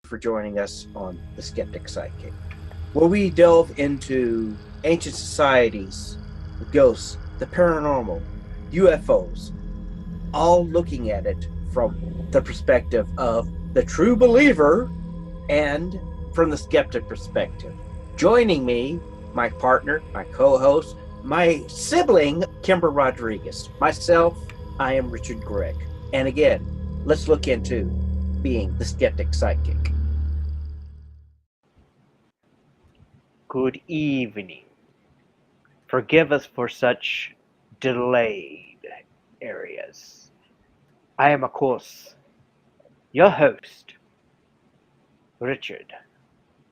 for joining us on The Skeptic Sidekick, where we delve into ancient societies, the ghosts, the paranormal, UFOs, all looking at it from the perspective of the true believer and from the skeptic perspective. Joining me, my partner, my co-host, my sibling, Kimber Rodriguez. Myself, I am Richard Gregg. And again, let's look into being the skeptic sidekick. Good evening. Forgive us for such delayed areas. I am, of course, your host, Richard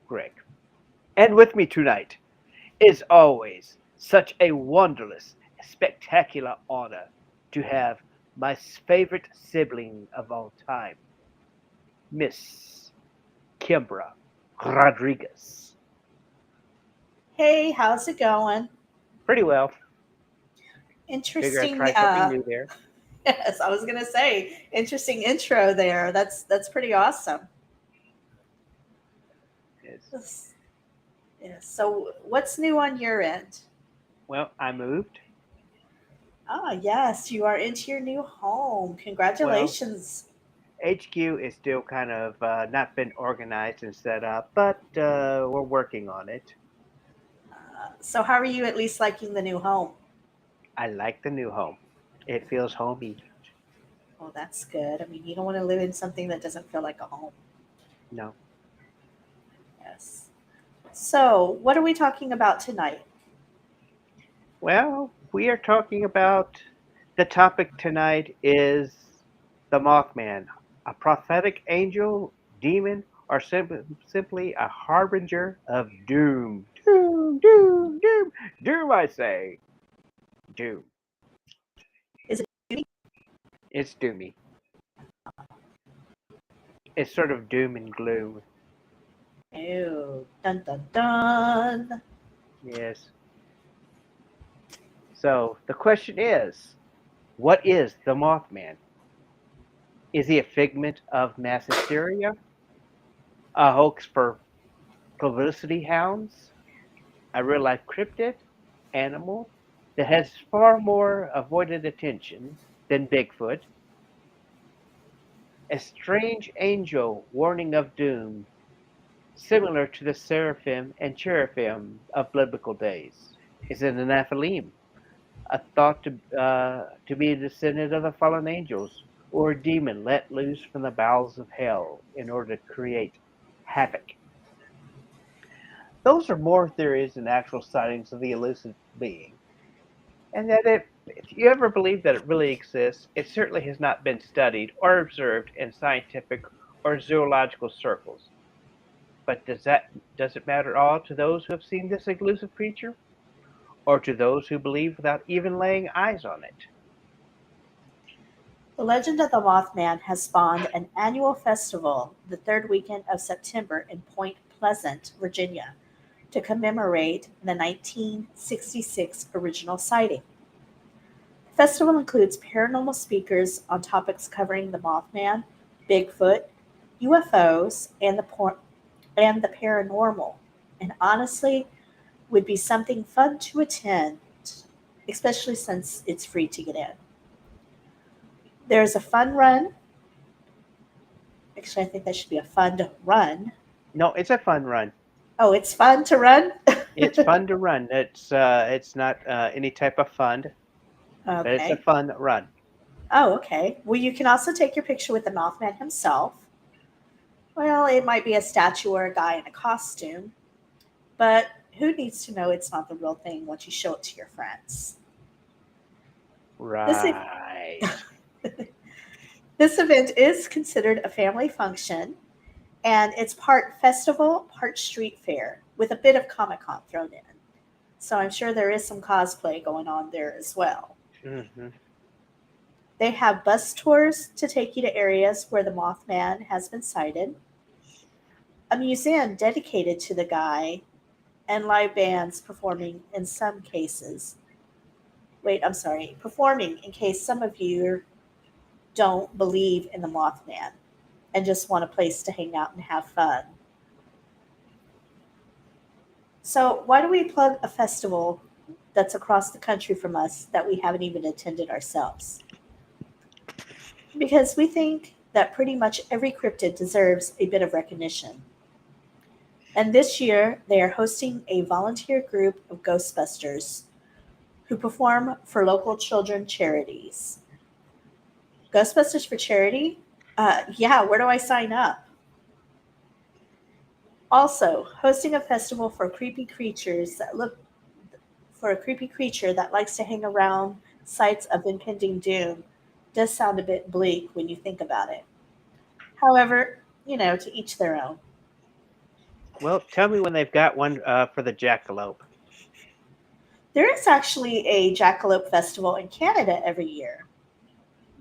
Gregg. And with me tonight is always such a wondrous, spectacular honor to have my favorite sibling of all time, Miss Kimbra Rodriguez. Hey, how's it going? Pretty well. Figure I'd Interesting. try something new there. Yes, I was gonna say interesting intro there. That's pretty awesome. Yes. Yes. Yes. So, what's new on your end? Well, I moved. Ah, yes, you are into your new home. Well, Congratulations. HQ is still kind of not been organized and set up, but we're working on it. So, how are you at least liking the new home? I like the new home. It feels homey. Oh, that's good. I mean, you don't want to live in something that doesn't feel like a home. No. Yes. So, what are we talking about tonight? Well, we are talking about the topic tonight is the Mothman, a prophetic angel, demon, or simply a harbinger of doom. Doom, doom, doom, doom, I say. Doom. Is it It's doomy. It's sort of doom and gloom. new? Dun dun dun. Yes. So the question is, what is the Mothman? Is he a figment of mass hysteria? A hoax for publicity hounds? A real life cryptid? Animal that has far more avoided attention than Bigfoot? A strange angel warning of doom, similar to the seraphim and cherubim of biblical days? Is it an Nephilim? A thought to be a descendant of the fallen angels, or a demon let loose from the bowels of hell in order to create havoc. Those are more theories than actual sightings of the elusive being. And that if you ever believe that it really exists, it certainly has not been studied or observed in scientific or zoological circles. But does it matter at all to those who have seen this elusive creature, or to those who believe without even laying eyes on it? The legend of the Mothman has spawned an annual festival the third weekend of September in Point Pleasant, Virginia, to commemorate the 1966 original sighting. The festival includes paranormal speakers on topics covering the Mothman, Bigfoot, UFOs, and the paranormal. And honestly, would be something fun to attend, especially since it's free to get in. There's a fun run. Actually, I think that should be a fun to run. No, it's a fun run. Oh, it's fun to run? It's fun to run. It's not any type of fund, but it's a Okay. fun run. Oh, okay. Well, you can also take your picture with the Mothman himself. Well, it might be a statue or a guy in a costume, but who needs to know it's not the real thing once you show it to your friends? This, e- Right. this event is considered a family function, and it's part festival, part street fair, with a bit of Comic Con thrown in. So I'm sure there is some cosplay going on there as well. Hmm. They have bus tours to take you to areas where the Mothman has been sighted, a museum dedicated to the guy, and live bands performing in some cases. Wait, I'm performing in case some of you don't believe in the Mothman. and just want a place to hang out and have fun. So, why do we plug a festival that's across the country from us that we haven't even attended ourselves? Because we think that pretty much every cryptid deserves a bit of recognition. And this year, they are hosting a volunteer group of Ghostbusters who perform for local children charities. Ghostbusters for charity? Yeah, where do I sign up? Also, hosting a festival for creepy creatures that look for a creepy creature that likes to hang around sites of impending doom does sound a bit bleak when you think about it. However, to each their own. Well, tell me when they've got one for the jackalope. There is actually a Jackalope Festival in Canada every year,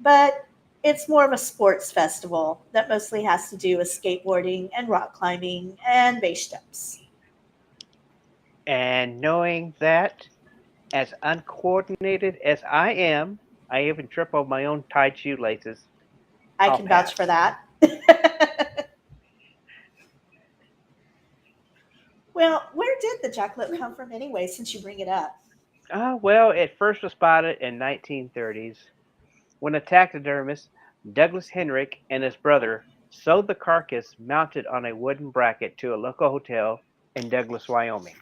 but it's more of a sports festival that mostly has to do with skateboarding and rock climbing and base jumps. And knowing that, as uncoordinated as I am, I even trip over my own tied shoelaces. I I'll can vouch for pass. that. Well, where did the jackalope come from anyway, since you bring it up? Well, it first was spotted in 1930s when a taxidermist, Douglas Henrick, and his brother sold the carcass mounted on a wooden bracket to a local hotel in Douglas, Wyoming.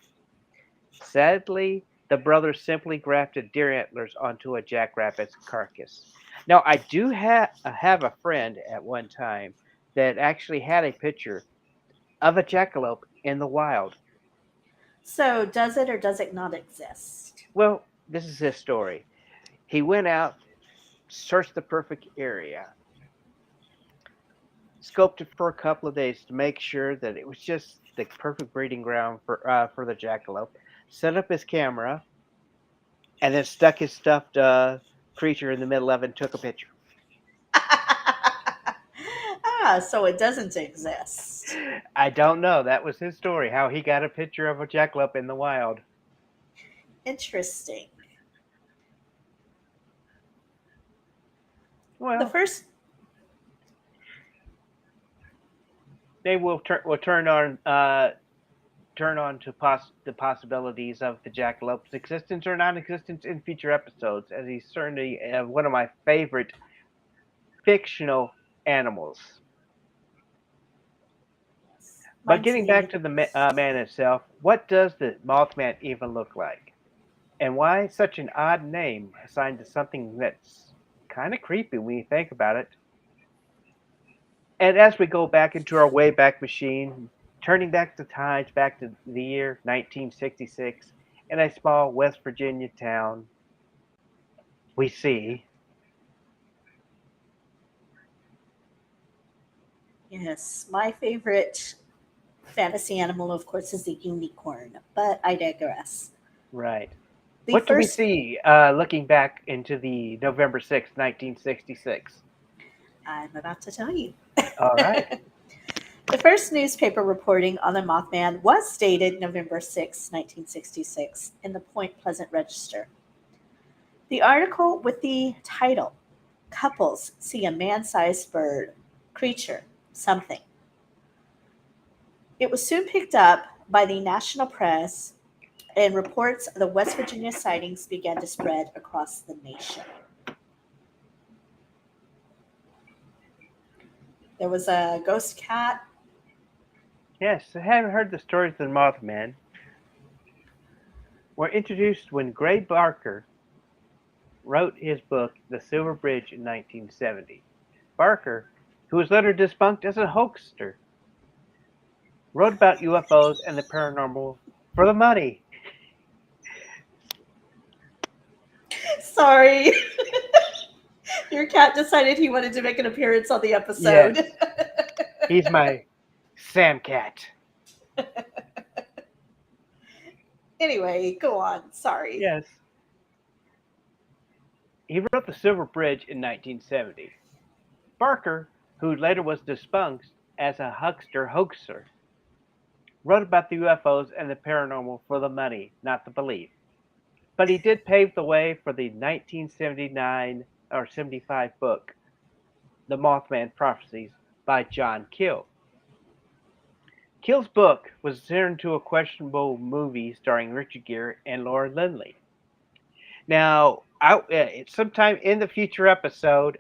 Sadly, the brothers simply grafted deer antlers onto a jackrabbit's carcass. Now, I do have a friend at one time that actually had a picture of a jackalope in the wild. So, does it or does it not exist? Well, this is his story. He went out, searched the perfect area, scoped it for a couple of days to make sure that it was just the perfect breeding ground for the jackalope. Set up his camera and then stuck his stuffed creature in the middle of it and took a picture. So it doesn't exist. I don't know. That was his story. How he got a picture of a jackalope in the wild. Interesting. The Well, first, maybe we'll turn on to the possibilities of the jackalope's existence or non-existence in future episodes, as he's certainly one of my favorite fictional animals. yes, But mine's getting back neat. to the man itself, what does the Mothman even look like? And why such an odd name assigned to something that's kind of creepy when you think about it? And as we go back into our Wayback Machine, turning back the tides back to the year 1966, in a small West Virginia town, we see. Yes, my favorite fantasy animal, of course, is the unicorn, but I digress. Right. The What do we first, see looking back into the November 6th, 1966? I'm about to tell you. All right. The first newspaper reporting on the Mothman was dated November 6, 1966, in the Point Pleasant Register. The article with the title, Couples See a Man Sized Bird, Creature, Something. It was soon picked up by the national press, and reports of the West Virginia sightings began to spread across the nation. There was a ghost cat. Yes, I haven't heard the stories of the Mothman. Were introduced when Gray Barker wrote his book, The Silver Bridge, in 1970. Barker, who was later debunked as a hoaxer, wrote about UFOs and the paranormal for the money. Sorry, your cat decided he wanted to make an appearance on the Yes, episode. he's my Sam Cat. Anyway, go on. Sorry. Yes. He wrote The Silver Bridge in 1970. Barker, who later was debunked as a huckster hoaxer, wrote about the UFOs and the paranormal for the money, not the belief. But he did pave the way for the 1979 or 75 book, The Mothman Prophecies, by John Keel. Keel's book was turned into a questionable movie starring Richard Gere and Laura Linney. Now, sometime in the future episode,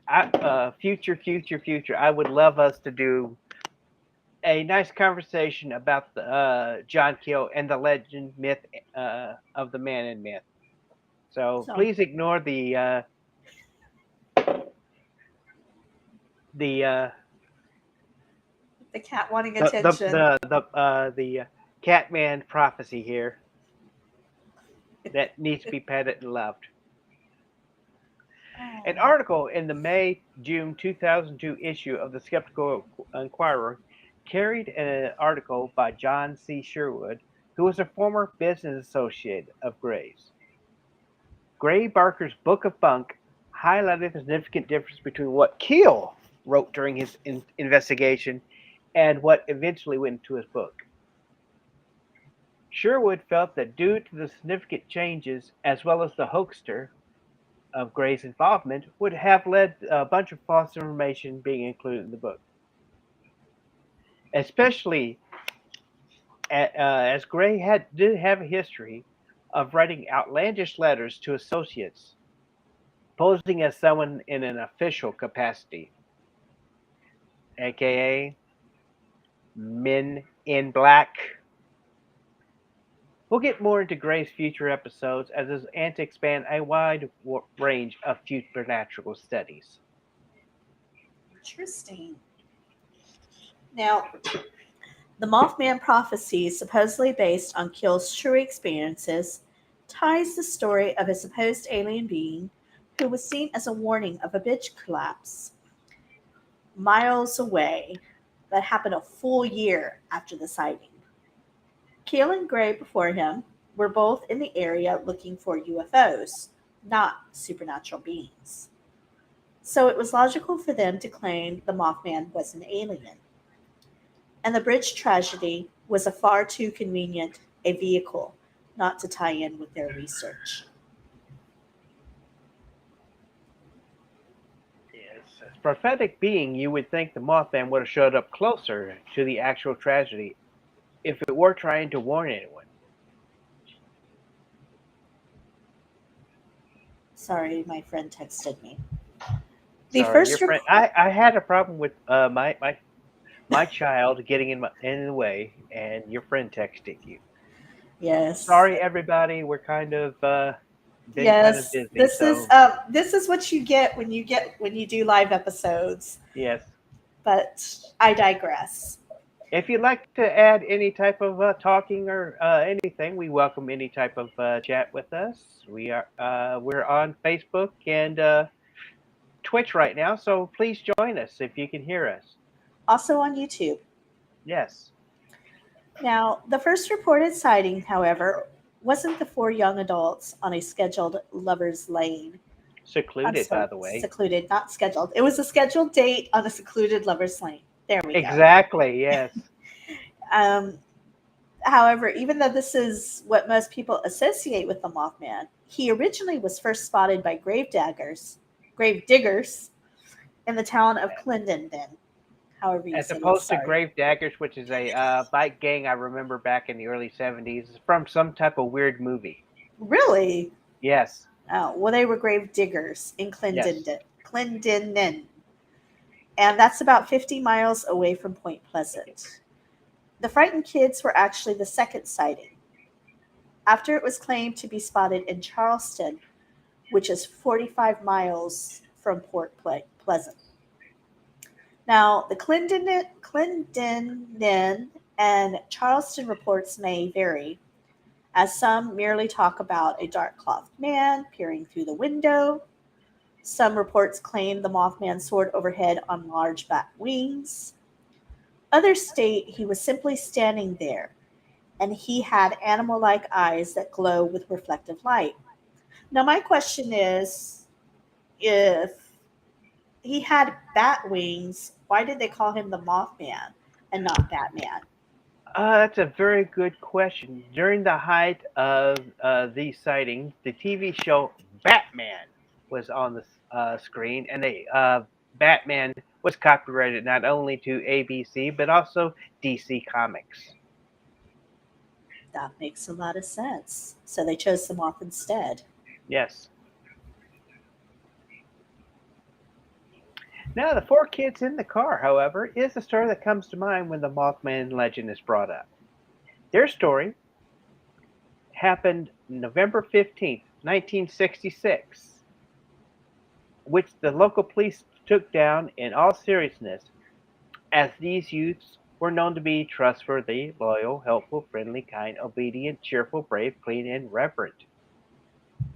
future, I would love us to do a nice conversation about the John Keel and the legend myth of the man in myth. So So please ignore the the cat wanting the attention. the Catman prophecy here that needs to be petted and loved. An Oh, article in the May-June 2002 issue of the Skeptical Inquirer carried an article by John C. Sherwood, who was a former business associate of Gray's. Gray Barker's Book of Bunk highlighted the significant difference between what Keel wrote during his investigation and what eventually went into his book. Sherwood felt that due to the significant changes, as well as the hoaxer of Gray's involvement, would have led a bunch of false information being included in the book. Especially as Gray did have a history of writing outlandish letters to associates, posing as someone in an official capacity, aka Men in Black. We'll get more into Gray's future episodes as his antics span a wide range of supernatural studies. interesting. Now, the Mothman prophecy, supposedly based on Keel's true experiences, ties the story of a supposed alien being who was seen as a warning of a bridge collapse miles away that happened a full year after the sighting. Keel and Gray before him were both in the area looking for UFOs, not supernatural beings. So it was logical for them to claim the Mothman was an alien. And the bridge tragedy was a far too convenient a vehicle not to tie in with their research. Yes, as a prophetic being, you would think the Mothman would have showed up closer to the actual tragedy if it were trying to warn anyone. Sorry, my friend texted me. The Sorry, your first friend. report. I had a problem with my child getting in the way, and your friend texted you. Yes. Sorry, everybody. We're kind of been kind of Yes. busy, so This is what you get when you do live episodes. yes. But I digress. If you'd like to add any type of talking or anything, we welcome any type of chat with us. We're on Facebook and Twitch right now, so please join us if you can hear us. Also on YouTube. Yes, Now, the first reported sighting, however, wasn't the four young adults on a scheduled lover's lane. I'm secluded, by sorry, the way. secluded, not scheduled. It was a scheduled date on a secluded lover's lane. There we go. Exactly. Yes. Um, However, even though this is what most people associate with the Mothman, he originally was first spotted by grave diggers in the town of Clendenden. However you As say it, opposed to sorry. Grave Daggers, which is a bike gang I remember back in the early 70s from some type of weird movie. Really? Yes. Oh, well, they were grave diggers in Yes. Clendenden. And that's about 50 miles away from Point Pleasant. The frightened kids were actually the second sighting, after it was claimed to be spotted in Charleston, which is 45 miles from Port Pleasant. Now, the Clendenden and Charleston reports may vary, as some merely talk about a dark clothed man peering through the window. Some reports claim the Mothman soared overhead on large bat wings. Others state he was simply standing there, and he had animal like eyes that glow with reflective light. Now, my question is, if he had bat wings, why did they call him the Mothman and not Batman? That's a very good question. During the height of these sightings, the TV show Batman was on the screen, and Batman was copyrighted not only to ABC but also DC Comics. That makes a lot of sense. So they chose the moth instead. Yes. Now, the four kids in the car, however, is the story that comes to mind when the Mothman legend is brought up. Their story happened November 15th, 1966, which the local police took down in all seriousness, as these youths were known to be trustworthy, loyal, helpful, friendly, kind, obedient, cheerful, brave, clean, and reverent.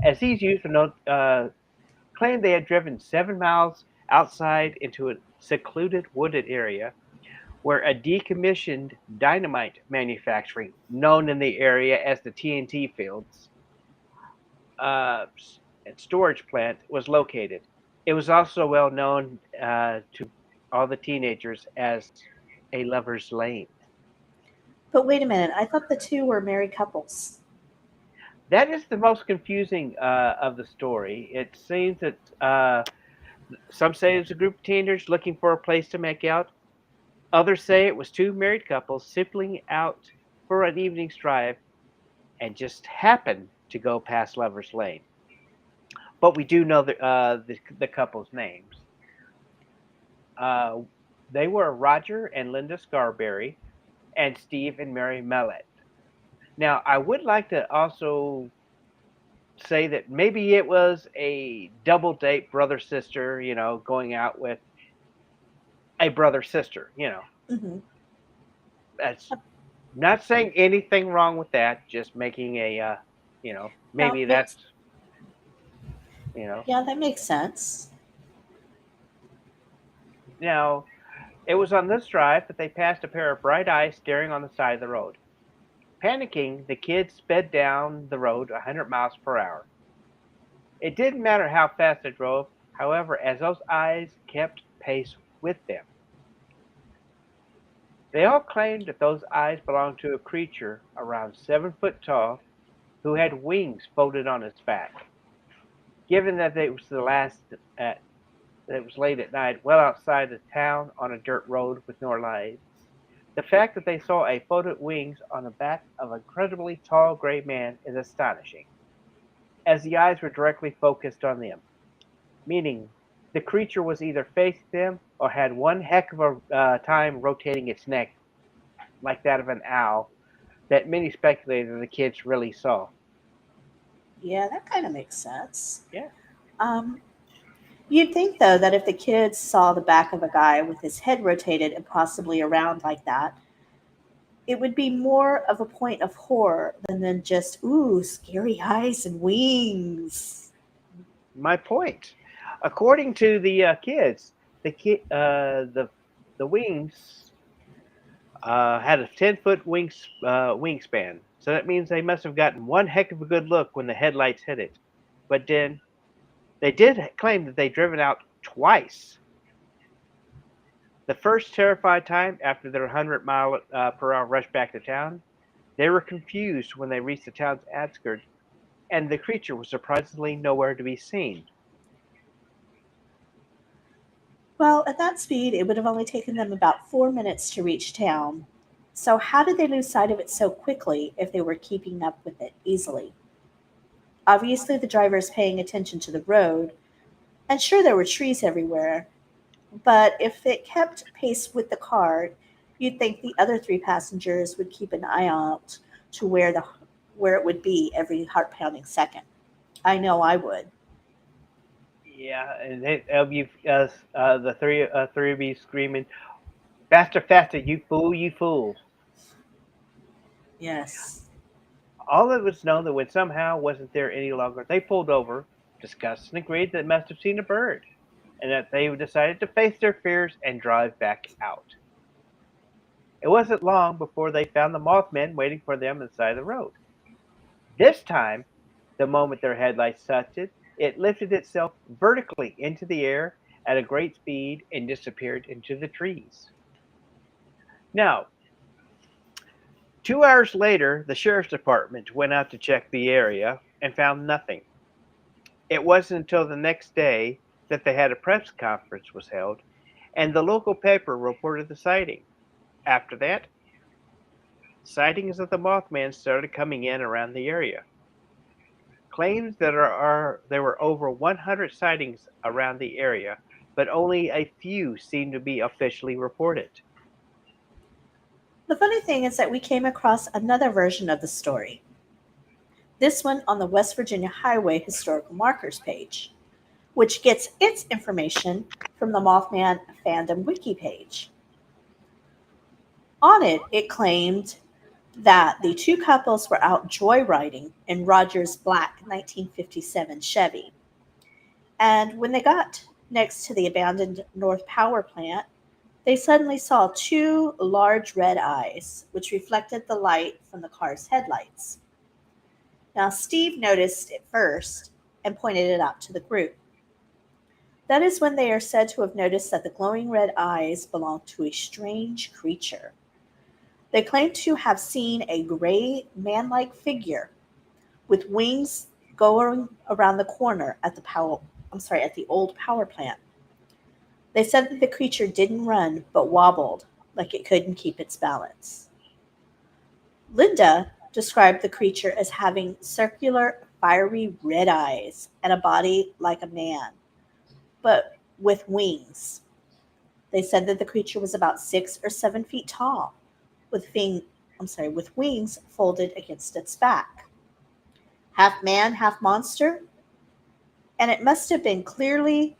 As these youths were claimed they had driven 7 miles outside into a secluded wooded area where a decommissioned dynamite manufacturing, known in the area as the TNT fields, and storage plant was located. It was also well known to all the teenagers as a lover's lane. But wait a minute, I thought the two were married couples. That is the most confusing of the story. It seems that some say it was a group of teenagers looking for a place to make out. Others say it was two married couples simply out for an evening's drive and just happened to go past Lover's Lane. But we do know the couple's names. Uh, they were Roger and Linda Scarberry and Steve and Mary Mellett. Now, I would like to also say that maybe it was a double date brother sister, going out with a brother sister. Hmm. That's not saying anything wrong with that, just making No, maybe that's, makes you know. yeah, that makes sense. Now, it was on this drive that they passed a pair of bright eyes staring on the side of the road. Panicking, the kids sped down the road 100 miles per hour. It didn't matter how fast they drove, however, as those eyes kept pace with them. They all claimed that those eyes belonged to a creature around 7 foot tall who had wings folded on its back. Given that at it was late at night, well outside the town on a dirt road with no lights, the fact that they saw a folded wings on the back of an incredibly tall gray man is astonishing, as the eyes were directly focused on them, meaning the creature was either facing them or had one heck of a time rotating its neck like that of an owl that many speculated the kids really saw. Yeah, that kind of makes sense. Yeah. Um, You'd think, though, that if the kids saw the back of a guy with his head rotated and possibly around like that, it would be more of a point of horror than just, ooh, scary eyes and wings. My point. According to the kids, the wings had a 10 foot wingspan, so that means they must have gotten one heck of a good look when the headlights hit it. But then they did claim that they'd driven out twice. The first terrified time after their 100-mile per hour rush back to town, they were confused when they reached the town's outskirts, and the creature was surprisingly nowhere to be seen. Well, at that speed, it would have only taken them about 4 minutes to reach town. So, how did they lose sight of it so quickly if they were keeping up with it easily? Obviously, the driver is paying attention to the road, and sure, there were trees everywhere, but if it kept pace with the car, you'd think the other three passengers would keep an eye out to where it would be every heart pounding second. I know I would. Yeah, and the three of you screaming, "Faster, faster, you fool, you fool!" Yes. All of us know that when somehow wasn't there any longer, they pulled over, discussed, and agreed that they must have seen a bird, and that they decided to face their fears and drive back out. It wasn't long before they found the Mothman waiting for them on the side of the road. This time, the moment their headlights touched it, it lifted itself vertically into the air at a great speed and disappeared into the trees. Now, 2 hours later, the sheriff's department went out to check the area and found nothing. It wasn't until the next day that they had a press conference was held, and the local paper reported the sighting. After that, sightings of the Mothman started coming in around the area. Claims that there were over 100 sightings around the area, but only a few seem to be officially reported. The funny thing is that we came across another version of the story, this one on the West Virginia Highway Historical Markers page, which gets its information from the Mothman Fandom Wiki page. On it, it claimed that the two couples were out joyriding in Rogers' black 1957 Chevy. And when they got next to the abandoned North Power Plant, they suddenly saw two large red eyes, which reflected the light from the car's headlights. Now, Steve noticed it first and pointed it out to the group. That is when they are said to have noticed that the glowing red eyes belonged to a strange creature. They claim to have seen a gray, man-like figure with wings going around the corner at the old power plant. They said that the creature didn't run but wobbled like it couldn't keep its balance. Linda described the creature as having circular, fiery red eyes and a body like a man, but with wings. They said that the creature was about 6 or 7 feet tall, with wings folded against its back. Half man, half monster, and it must have been clearly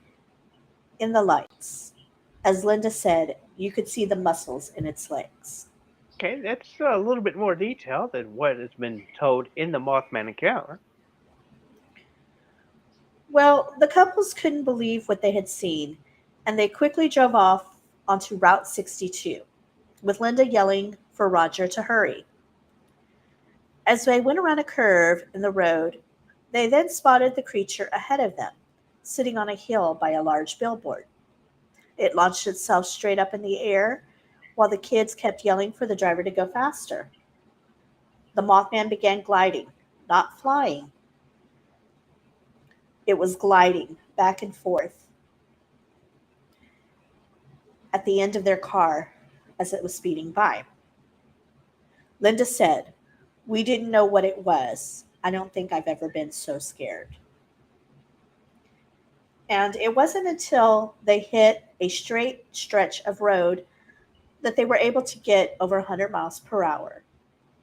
in the lights. As Linda said, you could see the muscles in its legs. Okay, that's a little bit more detail than what has been told in the Mothman encounter. Well, the couples couldn't believe what they had seen, and they quickly drove off onto Route 62, with Linda yelling for Roger to hurry. As they went around a curve in the road, they then spotted the creature ahead of them, sitting on a hill by a large billboard. It launched itself straight up in the air while the kids kept yelling for the driver to go faster. The Mothman began gliding, not flying. It was gliding back and forth at the end of their car as it was speeding by. Linda said, "We didn't know what it was. I don't think I've ever been so scared." And it wasn't until they hit a straight stretch of road that they were able to get over 100 miles per hour.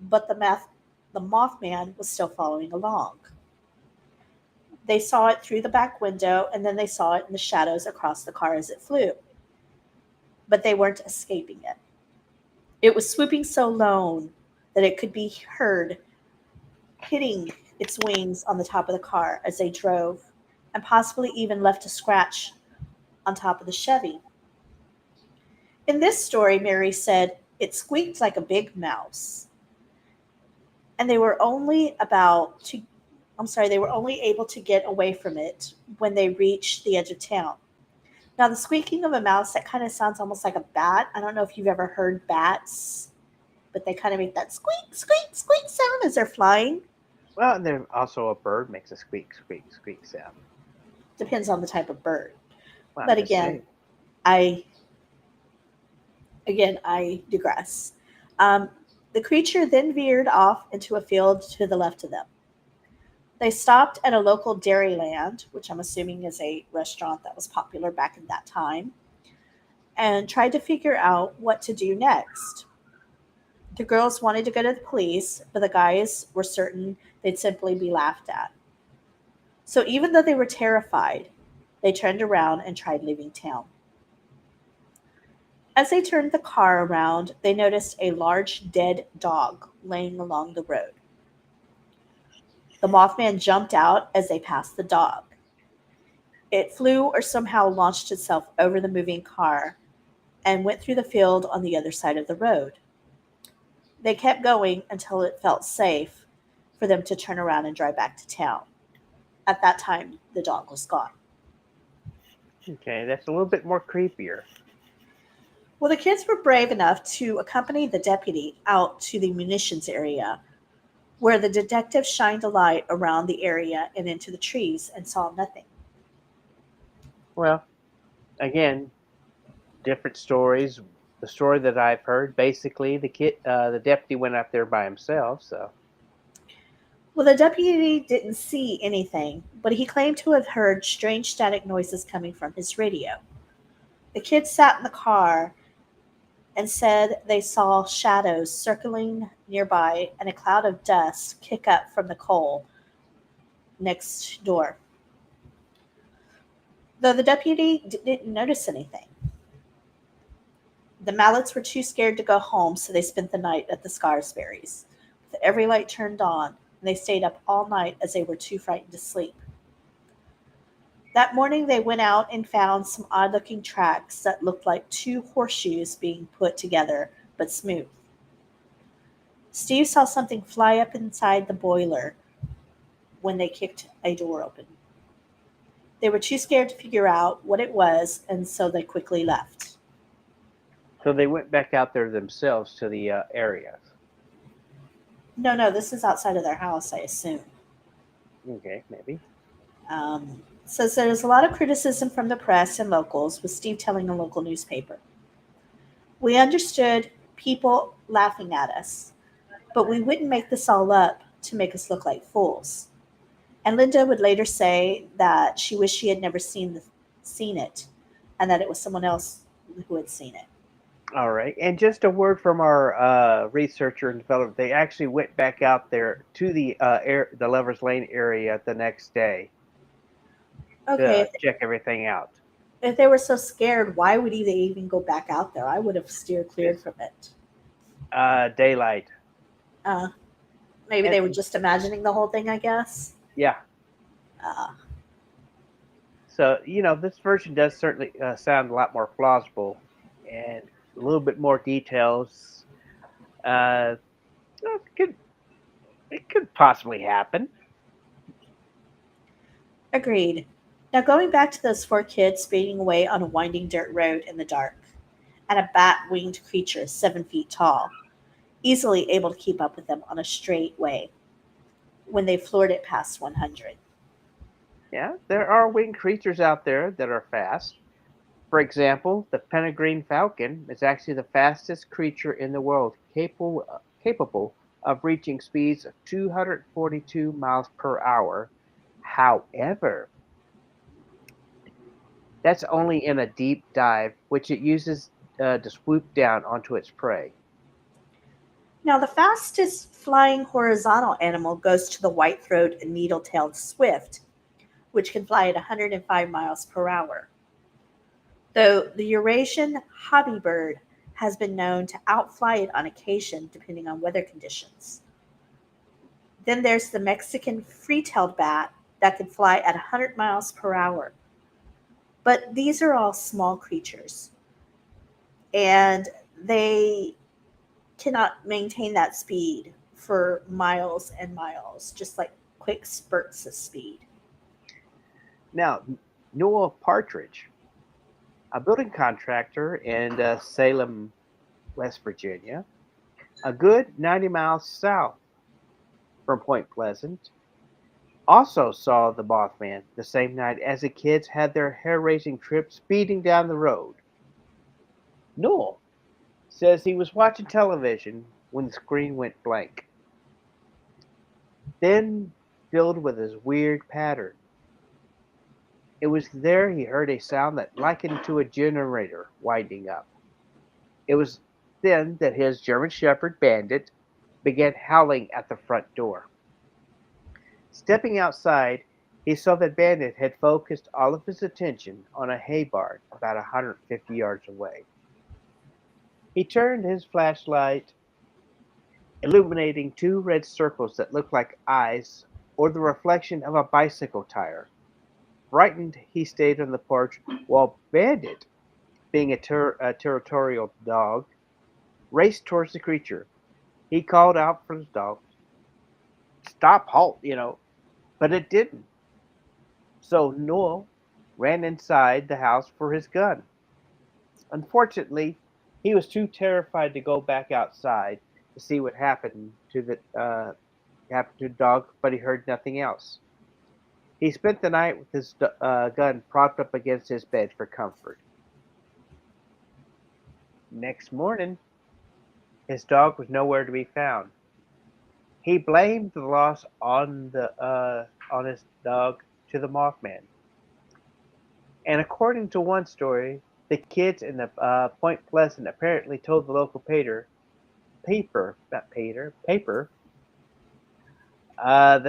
But the Mothman was still following along. They saw it through the back window, and then they saw it in the shadows across the car as it flew. But they weren't escaping it. It was swooping so low that it could be heard hitting its wings on the top of the car as they drove, and possibly even left a scratch on top of the Chevy. In this story, Mary said, it squeaked like a big mouse. And they were only they were only able to get away from it when they reached the edge of town. Now, the squeaking of a mouse, that kind of sounds almost like a bat. I don't know if you've ever heard bats, but they kind of make that squeak, squeak, squeak sound as they're flying. Well, and then also a bird makes a squeak, squeak, squeak sound. Depends on the type of bird. Well, But I digress. The creature then veered off into a field to the left of them. They stopped at a local Dairyland, which I'm assuming is a restaurant that was popular back in that time, and tried to figure out what to do next. The girls wanted to go to the police, but the guys were certain they'd simply be laughed at. So even though they were terrified, they turned around and tried leaving town. As they turned the car around, they noticed a large dead dog laying along the road. The Mothman jumped out as they passed the dog. It flew or somehow launched itself over the moving car and went through the field on the other side of the road. They kept going until it felt safe for them to turn around and drive back to town. At that time, the dog was gone. Okay, that's a little bit more creepier. Well, the kids were brave enough to accompany the deputy out to the munitions area, where the detective shined a light around the area and into the trees and saw nothing. Well, again, different stories. The story that I've heard, basically, the deputy went up there by himself. So, Well, the deputy didn't see anything, but he claimed to have heard strange static noises coming from his radio. The kids sat in the car and said they saw shadows circling nearby and a cloud of dust kick up from the coal next door, though the deputy didn't notice anything. The Mallets were too scared to go home, so they spent the night at the Scarsberries, with every light turned on, and they stayed up all night as they were too frightened to sleep. That morning they went out and found some odd looking tracks that looked like two horseshoes being put together, but smooth. Steve saw something fly up inside the boiler when they kicked a door open. They were too scared to figure out what it was, and so they quickly left. so they went back out there themselves to the area. No, no, this is outside of their house, I assume. Okay, maybe. Says there's a lot of criticism from the press and locals, with Steve telling a local newspaper. We understood people laughing at us, but we wouldn't make this all up to make us look like fools. And Linda would later say that she wished she had never seen it, and that it was someone else who had seen it. All right, and just a word from our researcher and developer. They actually went back out there to the Lovers Lane area the next day Okay, to check everything out. if they were so scared, why would they even go back out there? I would have steered clear It's from it. daylight, Uh, Maybe they were and just imagining the whole thing, I guess. yeah. Uh, So this version does certainly sound a lot more plausible, and a little bit more details. Uh, well, it could possibly happen. Agreed. Now, going back to those four kids speeding away on a winding dirt road in the dark, and a bat winged creature 7 feet tall, easily able to keep up with them on a straight way when they floored it past 100. Yeah, there are winged creatures out there that are fast. For example, the peregrine falcon is actually the fastest creature in the world, capable of reaching speeds of 242 miles per hour. However, that's only in a deep dive, which it uses to swoop down onto its prey. Now, the fastest flying horizontal animal goes to the white throated and needle tailed swift, which can fly at 105 miles per hour. Though the Eurasian hobbybird has been known to outfly it on occasion depending on weather conditions. Then there's the Mexican free-tailed bat that can fly at 100 miles per hour. But these are all small creatures, and they cannot maintain that speed for miles and miles, just like quick spurts of speed. Now, Noah Partridge, a building contractor in Salem, West Virginia, a good 90 miles south from Point Pleasant, also saw the Mothman the same night as the kids had their hair raising trip speeding down the road. Noel says he was watching television when the screen went blank, then filled with his weird pattern. It was there he heard a sound that likened to a generator winding up. It was then that his German Shepherd Bandit began howling at the front door. Stepping outside, he saw that Bandit had focused all of his attention on a hay barn about 150 yards away. He turned his flashlight, illuminating two red circles that looked like eyes or the reflection of a bicycle tire. Frightened, he stayed on the porch while Bandit, being a territorial dog, raced towards the creature. He called out for the dog, "Stop, halt," but it didn't. So Noel ran inside the house for his gun. Unfortunately, he was too terrified to go back outside to see what happened to the dog, but he heard nothing else. He spent the night with his gun propped up against his bed for comfort. Next morning, his dog was nowhere to be found. He blamed the loss on his dog to the Mothman. And according to one story, the kids in the Point Pleasant apparently told the local paper, that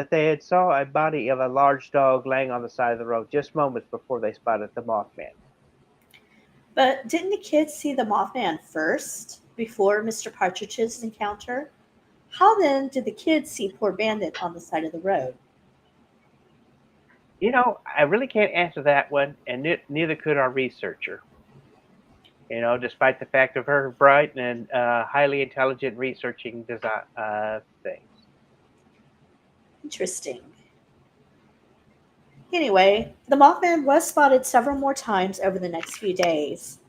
they had saw a body of a large dog laying on the side of the road just moments before they spotted the Mothman. But didn't the kids see the Mothman first, before Mr. Partridge's encounter? How then did the kids see poor Bandit on the side of the road? I really can't answer that one, and neither could our researcher. Despite the fact of her bright and highly intelligent researching design things. Interesting. Anyway, the Mothman was spotted several more times over the next few days,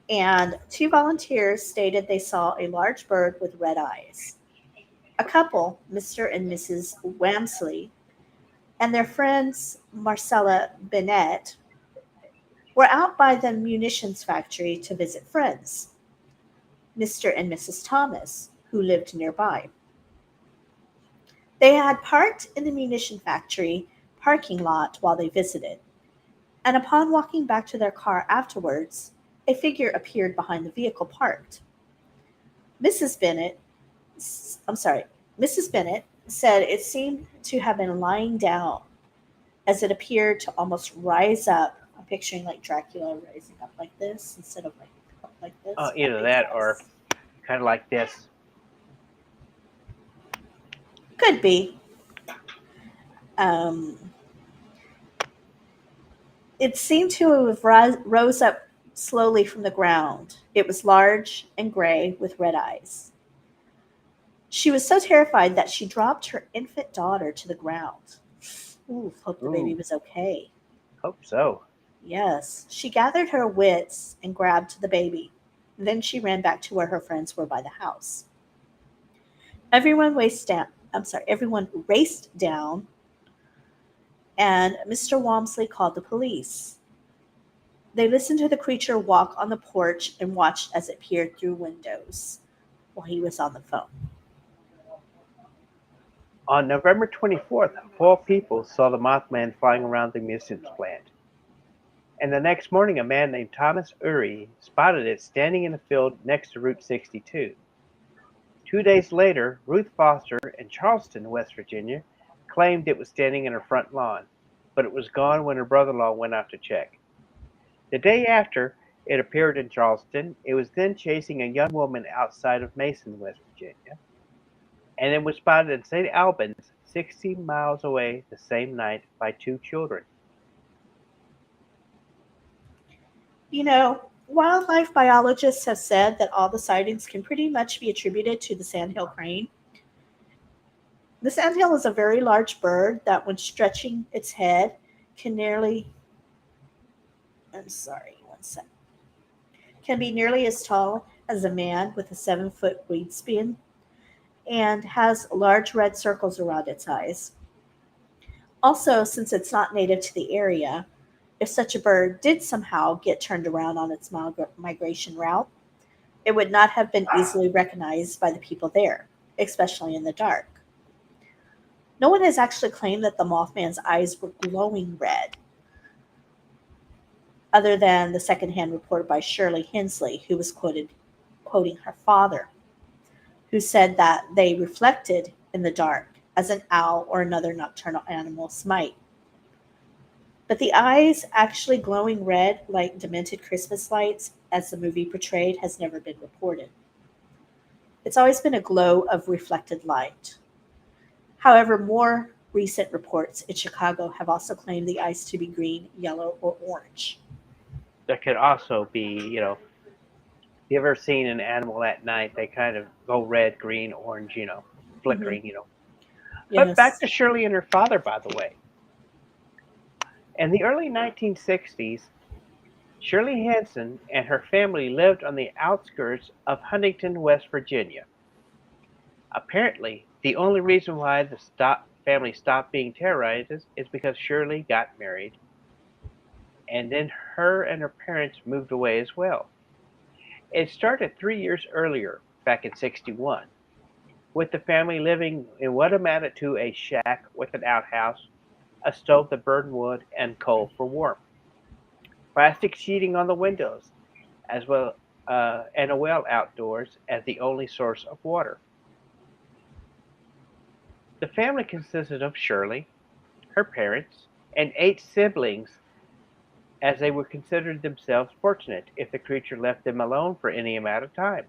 and two volunteers stated they saw a large bird with red eyes. A couple, Mr. and Mrs. Wamsley, and their friends Marcella Bennett, were out by the munitions factory to visit friends, Mr. and Mrs. Thomas, who lived nearby. They had parked in the munition factory parking lot while they visited, and upon walking back to their car afterwards, a figure appeared behind the vehicle parked. Mrs. Bennett, I'm sorry, Mrs. Bennett said it seemed to have been lying down as it appeared to almost rise up. I'm picturing like Dracula rising up like this instead of like up like this. Either that or kind of like this. Could be. Um, it seemed to have rose up slowly from the ground. It was large and gray with red eyes. She was so terrified that she dropped her infant daughter to the ground. Ooh, hope the baby Ooh, was okay. hope so. Yes. She gathered her wits and grabbed the baby. Then she ran back to where her friends were by the house. Everyone raced down, and Mr. Walmsley called the police. They listened to the creature walk on the porch and watched as it peered through windows while he was on the phone. On November 24th, four people saw the Mothman flying around the munitions plant. And the next morning, a man named Thomas Urey spotted it standing in a field next to Route 62. 2 days later, Ruth Foster in Charleston, West Virginia, claimed it was standing in her front lawn, but it was gone when her brother-in-law went out to check. The day after it appeared in Charleston, it was then chasing a young woman outside of Mason, West Virginia, and it was spotted in St. Albans, 60 miles away the same night by two children. You know, wildlife biologists have said that all the sightings can pretty much be attributed to the sandhill crane. The sandhill is a very large bird that, when stretching its head, can nearly, I'm sorry, one second, can be nearly as tall as a man with a 7-foot wingspan and has large red circles around its eyes. Also, since it's not native to the area, if such a bird did somehow get turned around on its migration route, it would not have been easily recognized by the people there, especially in the dark. No one has actually claimed that the Mothman's eyes were glowing red, other than the secondhand report by Shirley Hensley, who was quoting her father, who said that they reflected in the dark as an owl or another nocturnal animal might. But the eyes actually glowing red like demented Christmas lights, as the movie portrayed, has never been reported. It's always been a glow of reflected light. However, more recent reports in Chicago have also claimed the eyes to be green, yellow, or orange. There could also be, you ever seen an animal at night? They kind of go red, green, orange, Hmm. flickering. But back Yes. to Shirley and her father, by the way. In the early 1960s, Shirley Hansen and her family lived on the outskirts of Huntington, West Virginia. Apparently, the only reason why family stopped being terrorized is because Shirley got married, and then her and her parents moved away as well. It started 3 years earlier, back in '61, with the family living in what amounted to a shack with an outhouse, a stove that burned wood, and coal for warmth, plastic sheeting on the windows, as well and a well outdoors as the only source of water. The family consisted of Shirley, her parents, and 8 siblings, as they were considered themselves fortunate if the creature left them alone for any amount of time.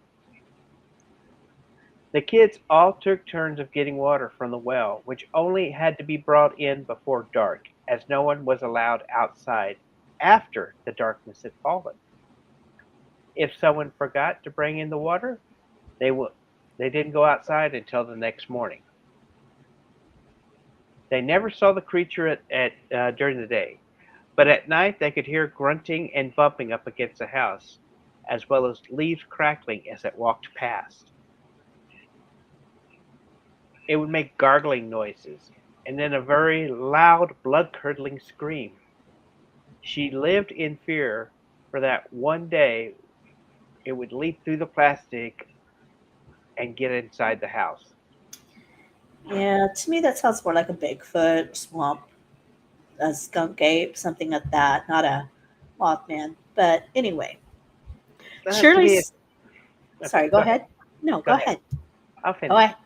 The kids all took turns of getting water from the well, which only had to be brought in before dark, as no one was allowed outside after the darkness had fallen. If someone forgot to bring in the water, they would they didn't go outside until the next morning. They never saw the creature during the day, but at night they could hear grunting and bumping up against the house, as well as leaves crackling as it walked past. It would make gargling noises, and then a very loud, blood-curdling scream. She lived in fear for that one day it would leap through the plastic and get inside the house. Yeah, to me that sounds more like a Bigfoot, swamp, a skunk ape, something like that, not a Mothman. But anyway, To me, Shirley's. okay, Sorry, go go ahead. ahead. No, Go go ahead. ahead. I'll Go finish. ahead.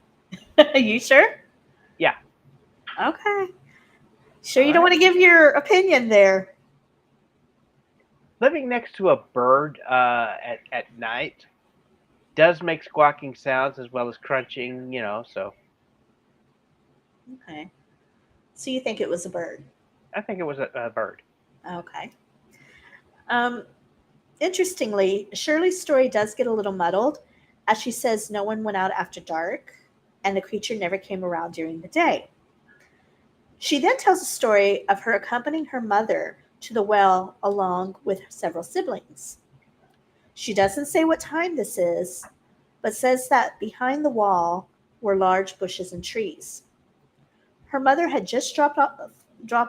You sure? Yeah. Okay. Sure, All you don't right. want to give your opinion there. Living next to a bird at night does make squawking sounds as well as crunching, so Okay. So you think it was a bird? I think it was a bird. Okay. Um, Interestingly, Shirley's story does get a little muddled, as she says no one went out after dark, and the creature never came around during the day. She then tells a story of her accompanying her mother to the well along with several siblings. She doesn't say what time this is, but says that behind the wall were large bushes and trees. Her mother had just dropped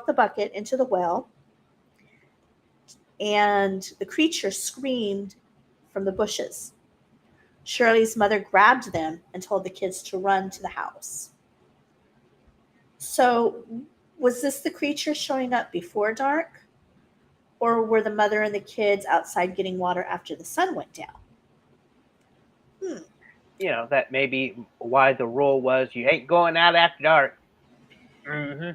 the bucket into the well, and the creature screamed from the bushes. Shirley's mother grabbed them and told the kids to run to the house. So, was this the creature showing up before dark? Or were the mother and the kids outside getting water after the sun went down? Hmm. That may be why the rule was you ain't going out after dark. Hmm.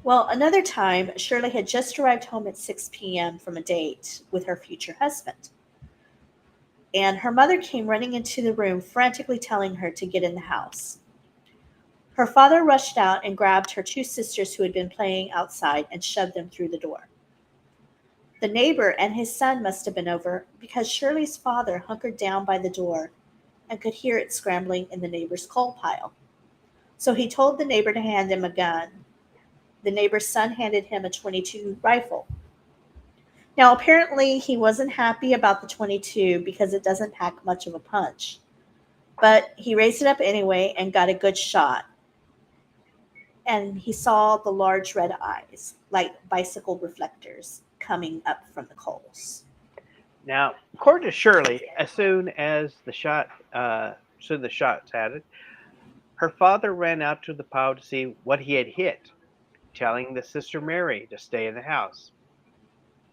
Well, another time, Shirley had just arrived home at 6 p.m. from a date with her future husband. And her mother came running into the room, frantically telling her to get in the house. Her father rushed out and grabbed her 2 sisters who had been playing outside and shoved them through the door. The neighbor and his son must have been over because Shirley's father hunkered down by the door and could hear it scrambling in the neighbor's coal pile. So he told the neighbor to hand him a gun. The neighbor's son handed him a 22 rifle. Now, apparently, he wasn't happy about the 22 because it doesn't pack much of a punch, but he raised it up anyway and got a good shot. And he saw the large red eyes, like bicycle reflectors, coming up from the coals. Now, according to Shirley, soon the shots had it, her father ran out to the pile to see what he had hit, telling the sister Mary to stay in the house.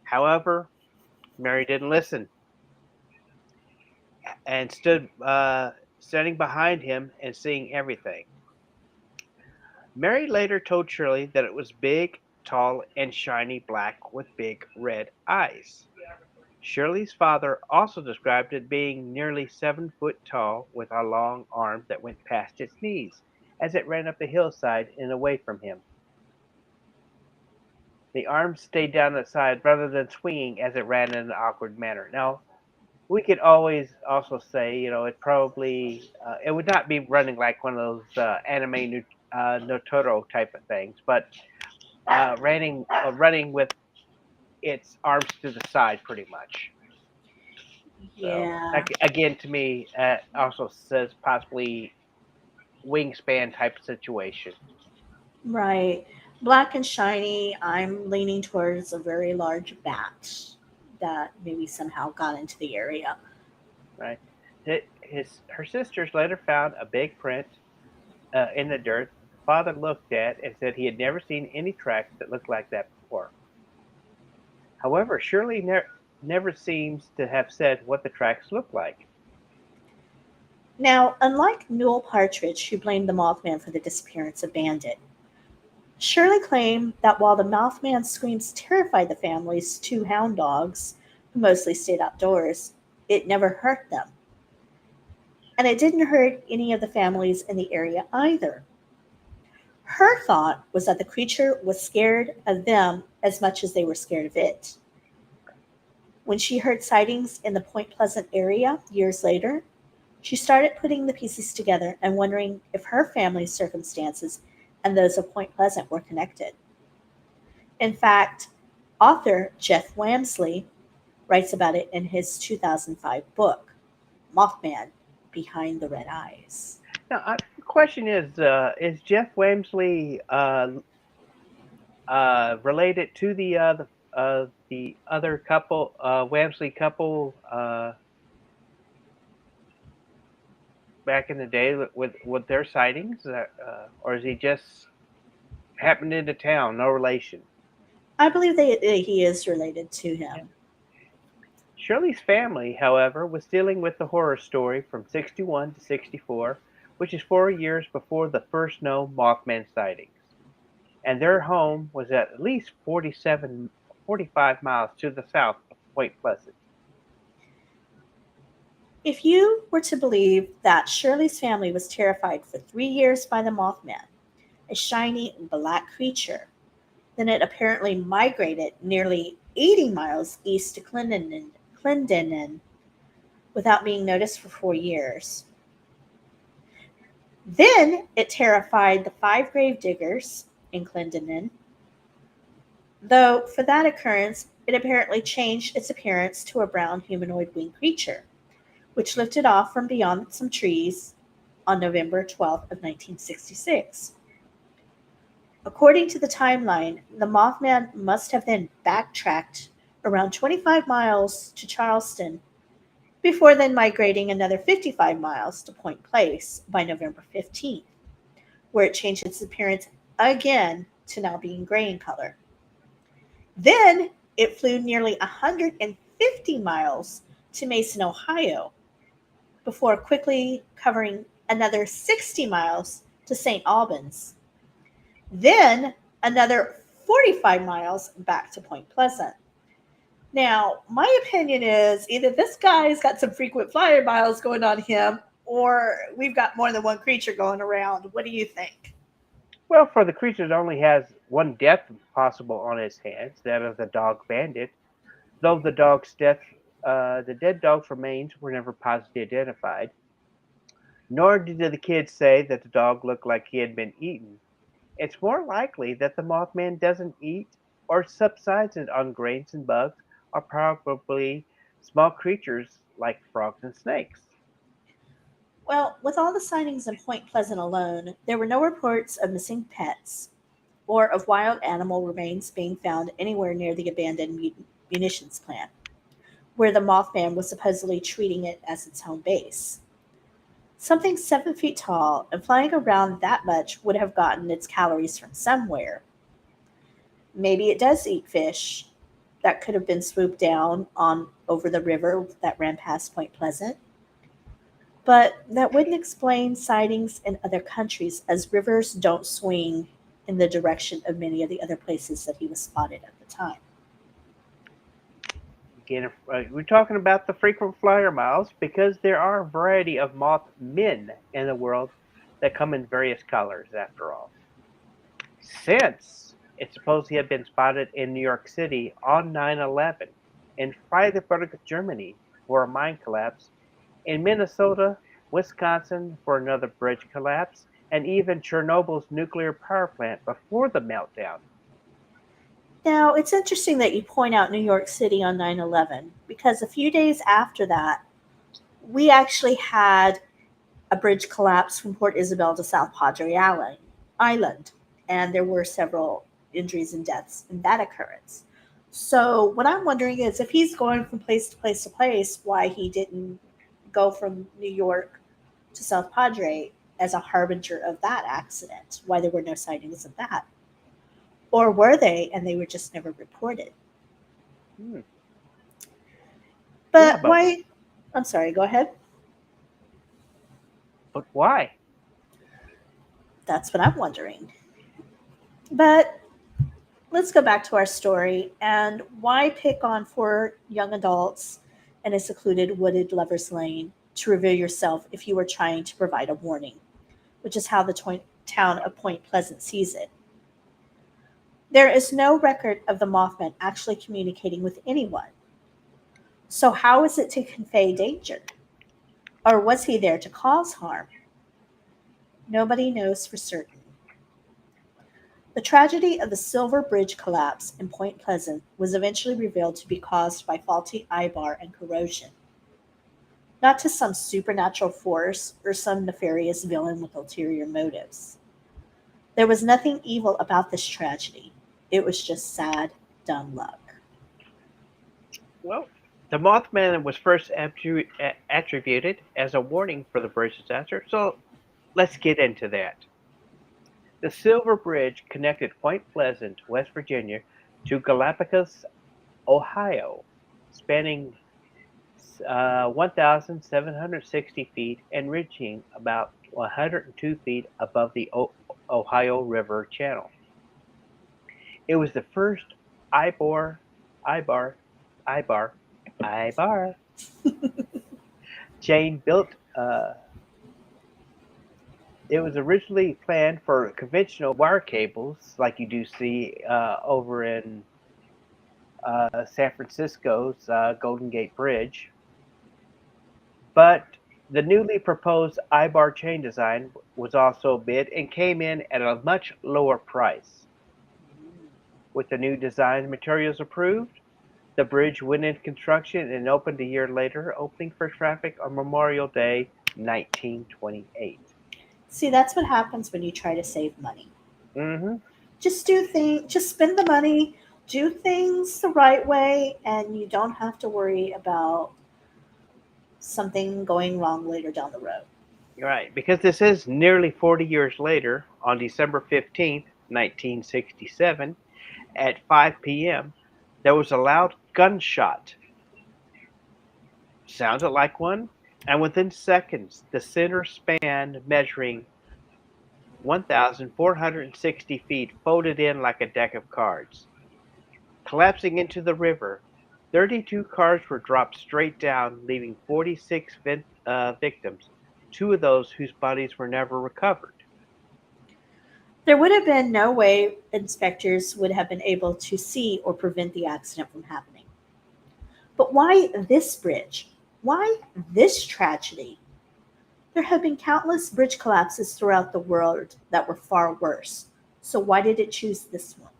However, Mary didn't listen and stood standing behind him and seeing everything. Mary later told Shirley that it was big, tall, and shiny black with big red eyes. Shirley's father also described it being nearly 7 foot tall with a long arm that went past its knees as it ran up the hillside and away from him. The arm stayed down its side rather than swinging as it ran in an awkward manner. Now, we could always also say, it would not be running like one of those anime Notoro type of things, but running with its arms to the side pretty much. So Yeah. again, to me, also says possibly wingspan type of situation. Right. Black and shiny, I'm leaning towards a very large bat that maybe somehow got into the area. right? Her sisters later found a big print in the dirt that the father looked at and said he had never seen any tracks that looked like that before. However, Shirley never seems to have said what the tracks looked like. Now, unlike Newell Partridge, who blamed the Mothman for the disappearance of Bandit, Shirley claimed that while the Mothman's screams terrified the family's two hound dogs, who mostly stayed outdoors, it never hurt them. And it didn't hurt any of the families in the area either. Her thought was that the creature was scared of them as much as they were scared of it. When she heard sightings in the Point Pleasant area years later, she started putting the pieces together and wondering if her family's circumstances and those of Point Pleasant were connected. In fact, author Jeff Wamsley writes about it in his 2005 book, Mothman Behind the Red Eyes. Now, the question is Jeff Wamsley related to the other couple, Wamsley couple, back in the day with their sightings, or is he just happened into town, no relation? I believe that he is related to Yeah. him. Shirley's family, however, was dealing with the horror story from 61 to 64, which is 4 years before the first known Mothman sightings. And their home was at least 45 miles to the south of Point Pleasant. If you were to believe that Shirley's family was terrified for 3 years by the Mothman, a shiny black creature, then it apparently migrated nearly 80 miles east to Clendenin without being noticed for 4 years. Then it terrified the five grave diggers in Clendenin, though for that occurrence it apparently changed its appearance to a brown humanoid winged creature, which lifted off from beyond some trees on November 12th of 1966. According to the timeline, the Mothman must have then backtracked around 25 miles to Charleston before then migrating another 55 miles to Point Place by November 15th, where it changed its appearance again to now being gray in color. Then it flew nearly 150 miles to Mason, Ohio, before quickly covering another 60 miles to St. Albans. Then another 45 miles back to Point Pleasant. Now, my opinion is either this guy's got some frequent flyer miles going on him, or we've got more than one creature going around. What do you think? Well, for the creature that only has one death possible on his hands, that of the dog Bandit, though the dead dog's remains were never positively identified, nor did the kids say that the dog looked like he had been eaten. It's more likely that the Mothman doesn't eat or subsides on grains and bugs, or probably small creatures like frogs and snakes. Well, with all the sightings in Point Pleasant alone, there were no reports of missing pets or of wild animal remains being found anywhere near the abandoned munitions plant, where the Mothman was supposedly treating it as its home base. Something 7 feet tall and flying around that much would have gotten its calories from somewhere. Maybe it does eat fish that could have been swooped down on over the river that ran past Point Pleasant. But that wouldn't explain sightings in other countries, as rivers don't swing in the direction of many of the other places that he was spotted at the time. Again, we're talking about the frequent flyer miles because there are a variety of Mothmen in the world that come in various colors, after all. Since it's supposed to have been spotted in New York City on 9/11, in Freiburg, Germany, for a mine collapse, in Minnesota, Wisconsin for another bridge collapse, and even Chernobyl's nuclear power plant before the meltdown. Now, it's interesting that you point out New York City on 9/11 because a few days after that, we actually had a bridge collapse from Port Isabel to South Padre Island. and there were several injuries and deaths in that occurrence. So what I'm wondering is if he's going from place to place to place, why he didn't go from New York to South Padre as a harbinger of that accident, why there were no sightings of that. Or were they and they were just never reported? Hmm. Yeah, But why? I'm sorry, go ahead. but why? That's what I'm wondering. But let's go back to our story and why pick on four young adults in a secluded wooded lover's lane to reveal yourself if you were trying to provide a warning, which is how the town of Point Pleasant sees it. There is no record of the Mothman actually communicating with anyone. So, how is it to convey danger? Or was he there to cause harm? Nobody knows for certain. The tragedy of the Silver Bridge collapse in Point Pleasant was eventually revealed to be caused by faulty eyebar and corrosion, not to some supernatural force or some nefarious villain with ulterior motives. There was nothing evil about this tragedy. It was just sad, dumb luck. Well, the Mothman was first attributed as a warning for the bridge disaster, so let's get into that. The Silver Bridge connected Point Pleasant, West Virginia, to Galapagos, Ohio, spanning 1,760 feet and reaching about 102 feet above the Ohio River channel. It was the first Ibor, Ibar, Ibar, Ibar chain built. It was originally planned for conventional wire cables, like you do see over in San Francisco's Golden Gate Bridge, but the newly proposed I-bar chain design was also bid and came in at a much lower price. With the new design materials approved, the bridge went into construction and opened a year later, opening for traffic on Memorial Day 1928. See, that's what happens when you try to save money. Mm-hmm. Just spend the money, do things the right way, and you don't have to worry about something going wrong later down the road. Right, because this is nearly 40 years later, on December 15th, 1967, at 5 p.m., there was a loud gunshot. Sounded like one, and within seconds, the center span measuring 1,460 feet folded in like a deck of cards. Collapsing into the river, 32 cars were dropped straight down, leaving 46 victims, two of those whose bodies were never recovered. There would have been no way inspectors would have been able to see or prevent the accident from happening. But why this bridge? Why this tragedy? There have been countless bridge collapses throughout the world that were far worse. So why did it choose this one?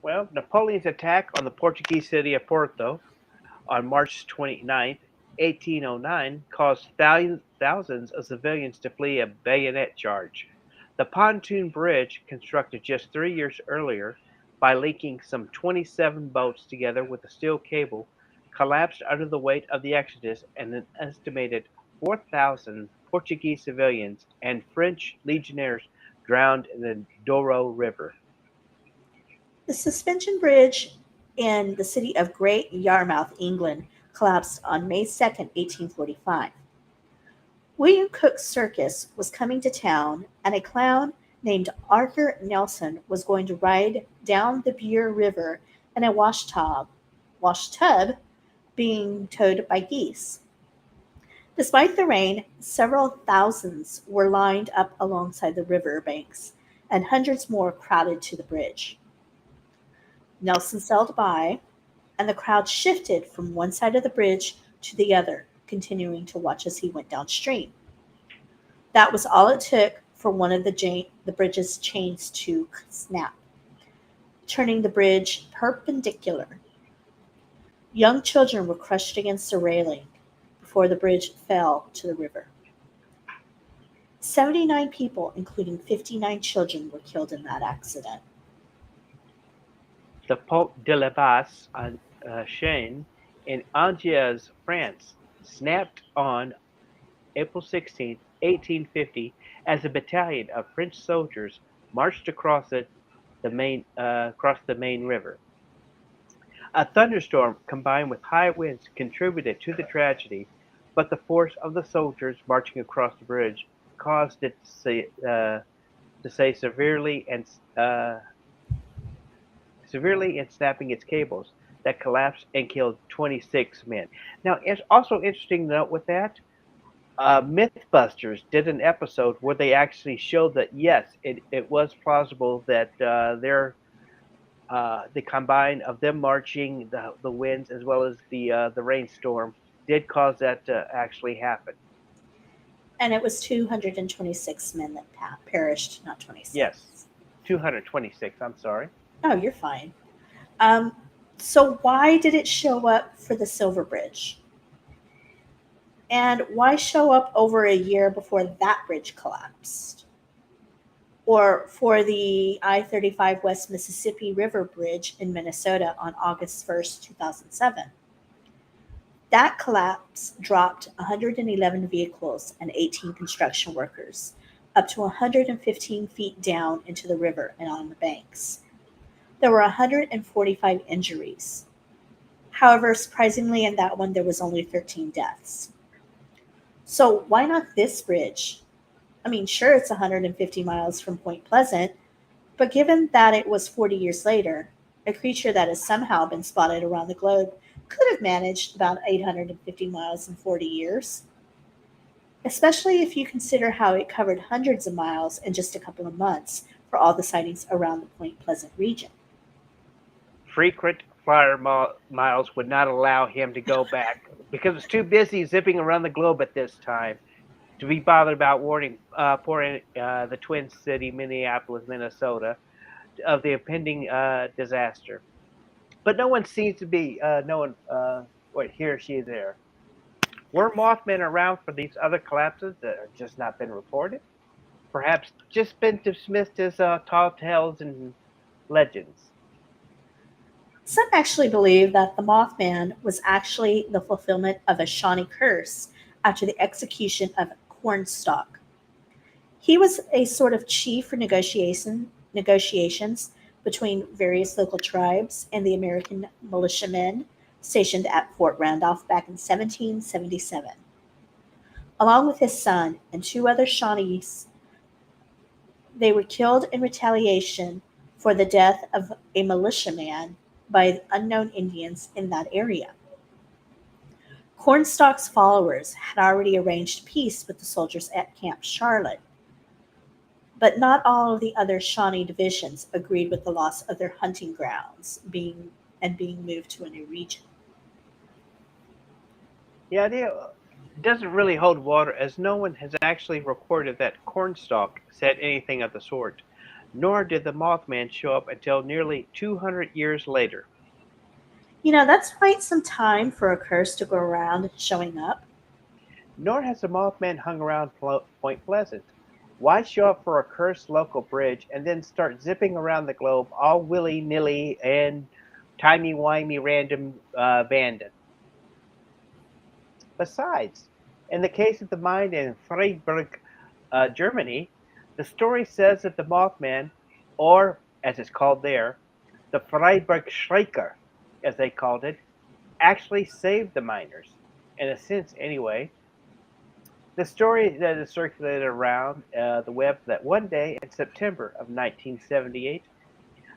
Well, Napoleon's attack on the Portuguese city of Porto on March 29th, 1809, caused thousands of civilians to flee a bayonet charge. The pontoon bridge, constructed just 3 years earlier by linking some 27 boats together with a steel cable, collapsed under the weight of the exodus, and an estimated 4,000 Portuguese civilians and French legionnaires drowned in the Douro River. The suspension bridge in the city of Great Yarmouth, England, collapsed on May 2nd, 1845. William Cook's circus was coming to town, and a clown named Arthur Nelson was going to ride down the Bure River in a washtub being towed by geese. Despite the rain, several thousands were lined up alongside the river banks, and hundreds more crowded to the bridge. Nelson sailed by, and the crowd shifted from one side of the bridge to the other, continuing to watch as he went downstream. That was all it took for one of the bridge's chains to snap, turning the bridge perpendicular. Young children were crushed against the railing before the bridge fell to the river. 79 people, including 59 children, were killed in that accident. The Pont de la Basse chaîne in Angers, France, snapped on April 16, 1850, as a battalion of French soldiers marched across the main river. A thunderstorm combined with high winds contributed to the tragedy, but the force of the soldiers marching across the bridge caused it to say severely in snapping its cables that collapsed and killed 26 men. Now, it's also interesting to note with that, MythBusters did an episode where they actually showed that yes, it was plausible that the combine of them marching, the winds as well as the rainstorm did cause that to actually happen. And it was 226 men that perished, not Yes, 26. 226. I'm sorry. Oh, you're fine. Um, so, why did it show up for the Silver Bridge? And why show up over a year before that bridge collapsed? Or for the I 35 West Mississippi River Bridge in Minnesota on August 1st, 2007? That collapse dropped 111 vehicles and 18 construction workers up to 115 feet down into the river and on the banks. There were 145 injuries. However, surprisingly, in that one, there was only 13 deaths. So, why not this bridge? I mean, sure, it's 150 miles from Point Pleasant, but given that it was 40 years later, a creature that has somehow been spotted around the globe could have managed about 850 miles in 40 years, especially if you consider how it covered hundreds of miles in just a couple of months for all the sightings around the Point Pleasant region. Frequent flyer miles would not allow him to go back because it's too busy zipping around the globe at this time to be bothered about pouring the Twin City, Minneapolis, Minnesota, of the impending disaster. But no one seems to be knowing what he or she is there. Were Mothman around for these other collapses that have just not been reported? Perhaps just been dismissed as tall tales and legends. Some actually believe that the Mothman was actually the fulfillment of a Shawnee curse after the execution of Cornstalk. He was a sort of chief for negotiations between various local tribes and the American militiamen stationed at Fort Randolph back in 1777. Along with his son and two other Shawnees, they were killed in retaliation for the death of a militiaman by unknown Indians in that area. Cornstalk's followers had already arranged peace with the soldiers at Camp Charlotte, but not all of the other Shawnee divisions agreed with the loss of their hunting grounds being moved to a new region. The idea doesn't really hold water as no one has actually recorded that Cornstalk said anything of the sort, nor did the Mothman show up until nearly 200 years later. That's quite some time for a curse to go around showing up. Nor has the Mothman hung around Point Pleasant. Why show up for a cursed local bridge and then start zipping around the globe all willy nilly and timey-wimey random abandon? Besides, in the case of the mine in Freiburg, Germany, the story says that the Mothman, or as it's called there, the Freiburg Schreiker, as they called it, actually saved the miners. In a sense, anyway. The story that is circulated around the web that one day in September of 1978,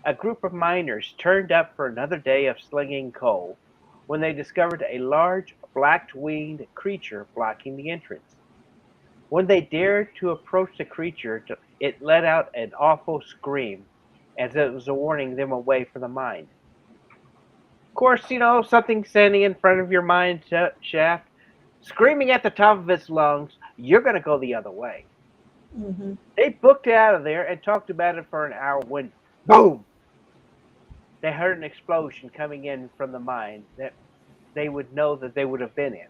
a group of miners turned up for another day of slinging coal when they discovered a large black-winged creature blocking the entrance. When they dared to approach the creature, it let out an awful scream, as it was warning them away from the mine. Of course, something standing in front of your mine shaft, screaming at the top of its lungs, you're going to go the other way. Hmm. They booked it out of there and talked about it for an hour when, boom, they heard an explosion coming in from the mine that they would know that they would have been in.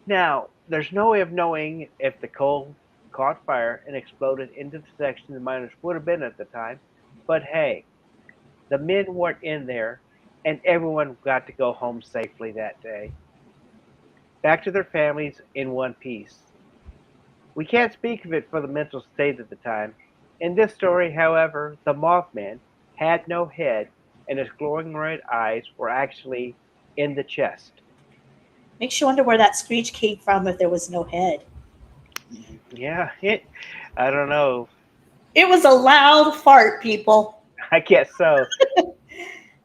Now, there's no way of knowing if the coal caught fire and exploded into the section the miners would have been at the time. But hey, the men weren't in there, and everyone got to go home safely that day, back to their families in one piece. We can't speak of it for the mental state at the time. In this story, however, the Mothman had no head, and his glowing red eyes were actually in the chest. Makes you wonder where that screech came from if there was no head. Yeah, I don't know. It was a loud fart, people. I guess so.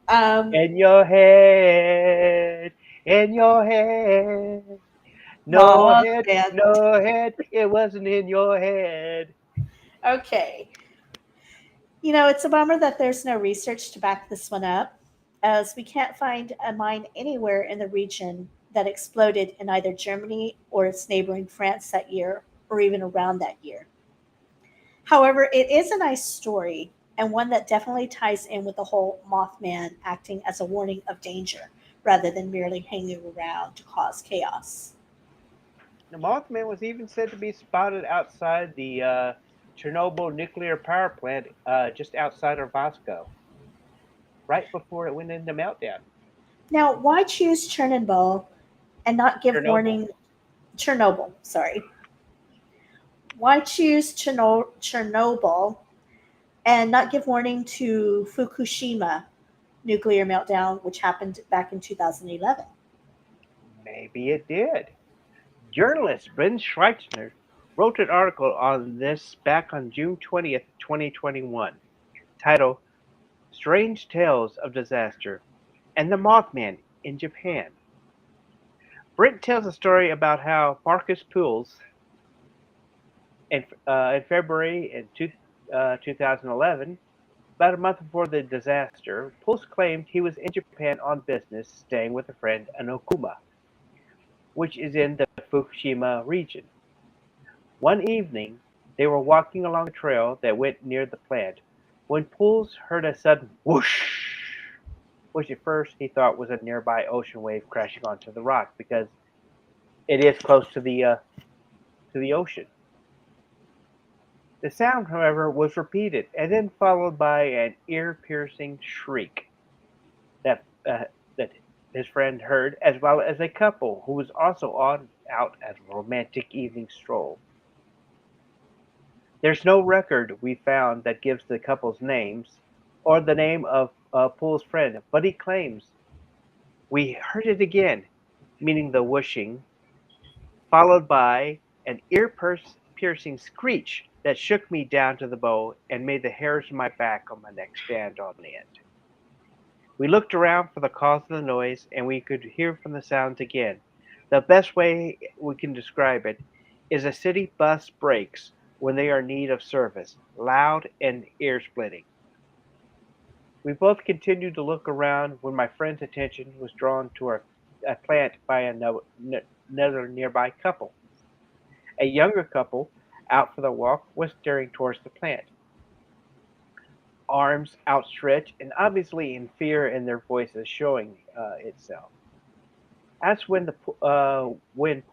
Um, In your head, in your head. No head, Mothman. no head. It wasn't in your head. Okay. It's a bummer that there's no research to back this one up, as we can't find a mine anywhere in the region that exploded in either Germany or its neighboring France that year, or even around that year. However, it is a nice story and one that definitely ties in with the whole Mothman acting as a warning of danger rather than merely hanging around to cause chaos. The Mothman was even said to be spotted outside the Chernobyl nuclear power plant just outside of Moscow, right before it went into meltdown. Now, why choose Chernobyl and not give Chernobyl. warning? Chernobyl, sorry. Why choose Chernobyl and not give warning to Fukushima nuclear meltdown, which happened back in 2011? Maybe it did. Journalist Ben Schweitzer wrote an article on this back on June 20th, 2021, titled Strange Tales of Disaster and the Mothman in Japan. Brent tells a story about how Marcus Pools, in February 2011, about a month before the disaster, Pools claimed he was in Japan on business, staying with a friend in Okuma, which is in the Fukushima region. One evening, they were walking along a trail that went near the plant when Pools heard a sudden whoosh, which at first he thought was a nearby ocean wave crashing onto the rock because it is close to the ocean. The sound, however, was repeated and then followed by an ear-piercing shriek that that his friend heard, as well as a couple who was also on out at a romantic evening stroll. There's no record we found that gives the couple's names or the name of Poole's friend, but he claims we heard it again, meaning the whooshing, followed by an ear-piercing screech that shook me down to the bone and made the hairs on my back on my neck stand on end. We looked around for the cause of the noise, and we could hear from the sounds again. The best way we can describe it is a city bus brakes when they are in need of service, loud and ear-splitting. We both continued to look around when my friend's attention was drawn to a plant by another nearby couple. A younger couple, out for the walk, was staring towards the plant, arms outstretched and obviously in fear in their voices showing itself. That's when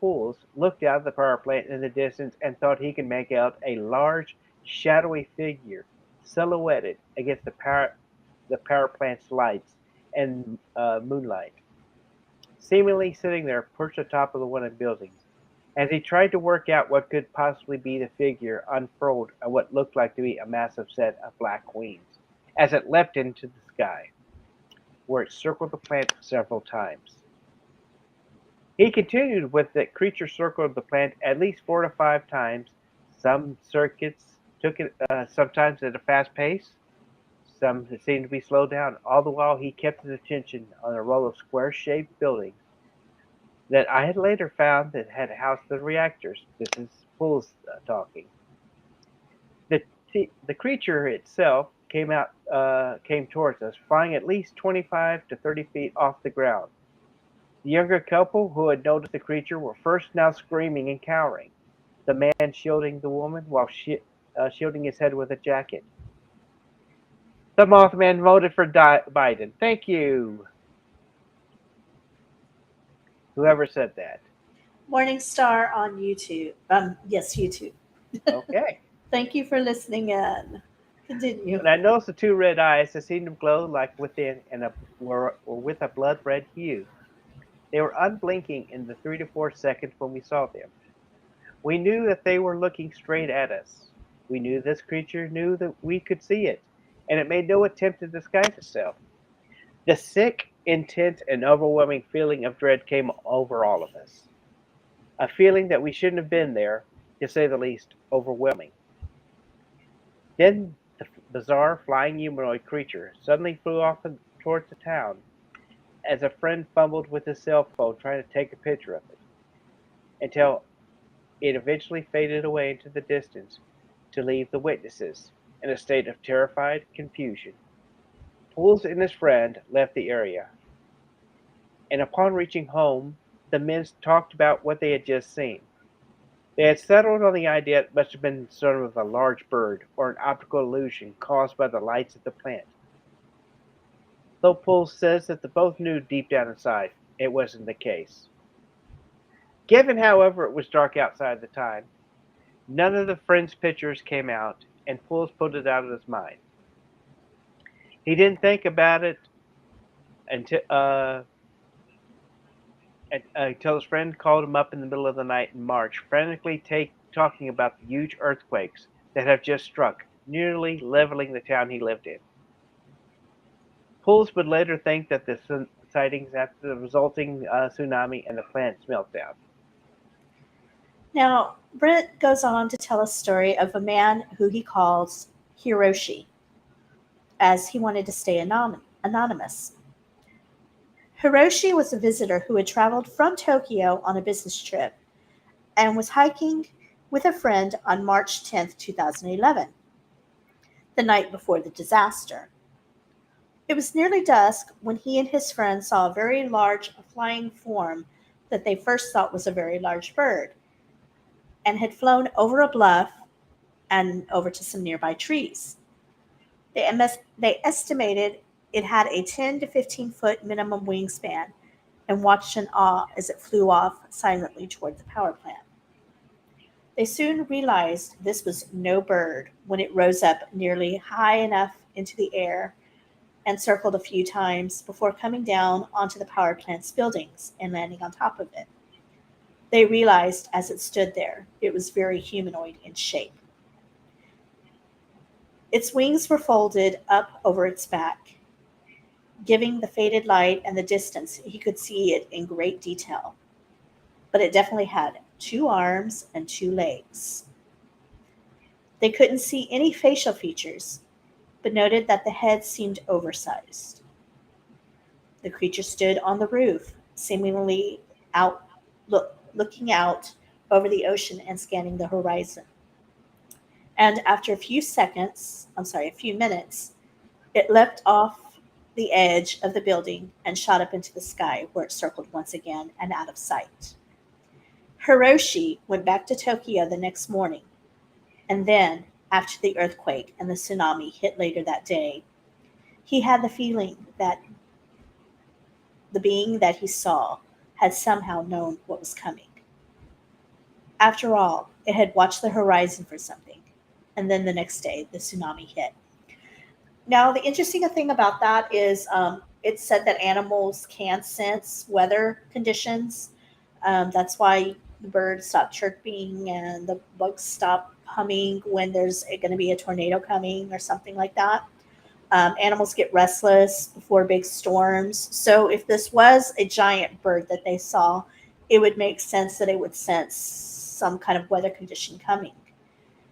Pools looked out of the power plant in the distance and thought he could make out a large, shadowy figure silhouetted against the power plant's lights and moonlight, seemingly sitting there perched atop of the one of the buildings. As he tried to work out what could possibly be the figure, unfurled what looked like to be a massive set of black wings, as it leapt into the sky, where it circled the plant several times. He continued with the creature circled the plant at least 4 to 5 times. Some circuits took it sometimes at a fast pace, some seemed to be slowed down. All the while he kept his attention on a row of square-shaped buildings that I had later found that had housed the reactors. This is Pools talking. The creature itself came towards us, flying at least 25 to 30 feet off the ground. The younger couple who had noticed the creature were first now screaming and cowering, the man shielding the woman while shielding his head with a jacket. The Mothman voted for Biden. Thank you, whoever said that. Morningstar on YouTube. Yes, YouTube. Okay. Thank you for listening in. Continue. And I noticed the two red eyes that seemed to glow like within and were with a blood red hue. They were unblinking in the 3 to 4 seconds when we saw them. We knew that they were looking straight at us. We knew this creature knew that we could see it, and it made no attempt to disguise itself. The sick, intense, and overwhelming feeling of dread came over all of us. A feeling that we shouldn't have been there, to say the least, overwhelming. Then the bizarre flying humanoid creature suddenly flew off towards the town as a friend fumbled with his cell phone trying to take a picture of it, until it eventually faded away into the distance to leave the witnesses in a state of terrified confusion. Pools and his friend left the area, and upon reaching home, the men talked about what they had just seen. They had settled on the idea it must have been sort of a large bird or an optical illusion caused by the lights of the plant. Though Pools says that they both knew deep down inside it wasn't the case. Given, however, it was dark outside at the time, none of the friend's pictures came out, and Pools put it out of his mind. He didn't think about it until until his friend called him up in the middle of the night in March, frantically talking about the huge earthquakes that have just struck, nearly leveling the town he lived in. Pools would later think that the sightings after the resulting tsunami and the plant's meltdown. Now, Brent goes on to tell a story of a man who he calls Hiroshi, as he wanted to stay anonymous. Hiroshi was a visitor who had traveled from Tokyo on a business trip and was hiking with a friend on March 10th, 2011, the night before the disaster. It was nearly dusk when he and his friend saw a very large flying form that they first thought was a very large bird and had flown over a bluff and over to some nearby trees. They estimated it had a 10 to 15-foot minimum wingspan and watched in awe as it flew off silently toward the power plant. They soon realized this was no bird when it rose up nearly high enough into the air and circled a few times before coming down onto the power plant's buildings and landing on top of it. They realized as it stood there, it was very humanoid in shape. Its wings were folded up over its back, giving the faded light and the distance he could see it in great detail. But it definitely had 2 arms and 2 legs. They couldn't see any facial features, but noted that the head seemed oversized. The creature stood on the roof, seemingly looking out over the ocean and scanning the horizon. And after a few minutes, it leapt off the edge of the building and shot up into the sky, where it circled once again and out of sight. Hiroshi went back to Tokyo the next morning, and then, after the earthquake and the tsunami hit later that day, he had the feeling that the being that he saw had somehow known what was coming. After all, it had watched the horizon for something, and then the next day the tsunami hit. Now, the interesting thing about that is it said that animals can sense weather conditions. That's why the birds stop chirping and the bugs stop humming when there's going to be a tornado coming or something like that. Animals get restless before big storms. So, if this was a giant bird that they saw, it would make sense that it would sense some kind of weather condition coming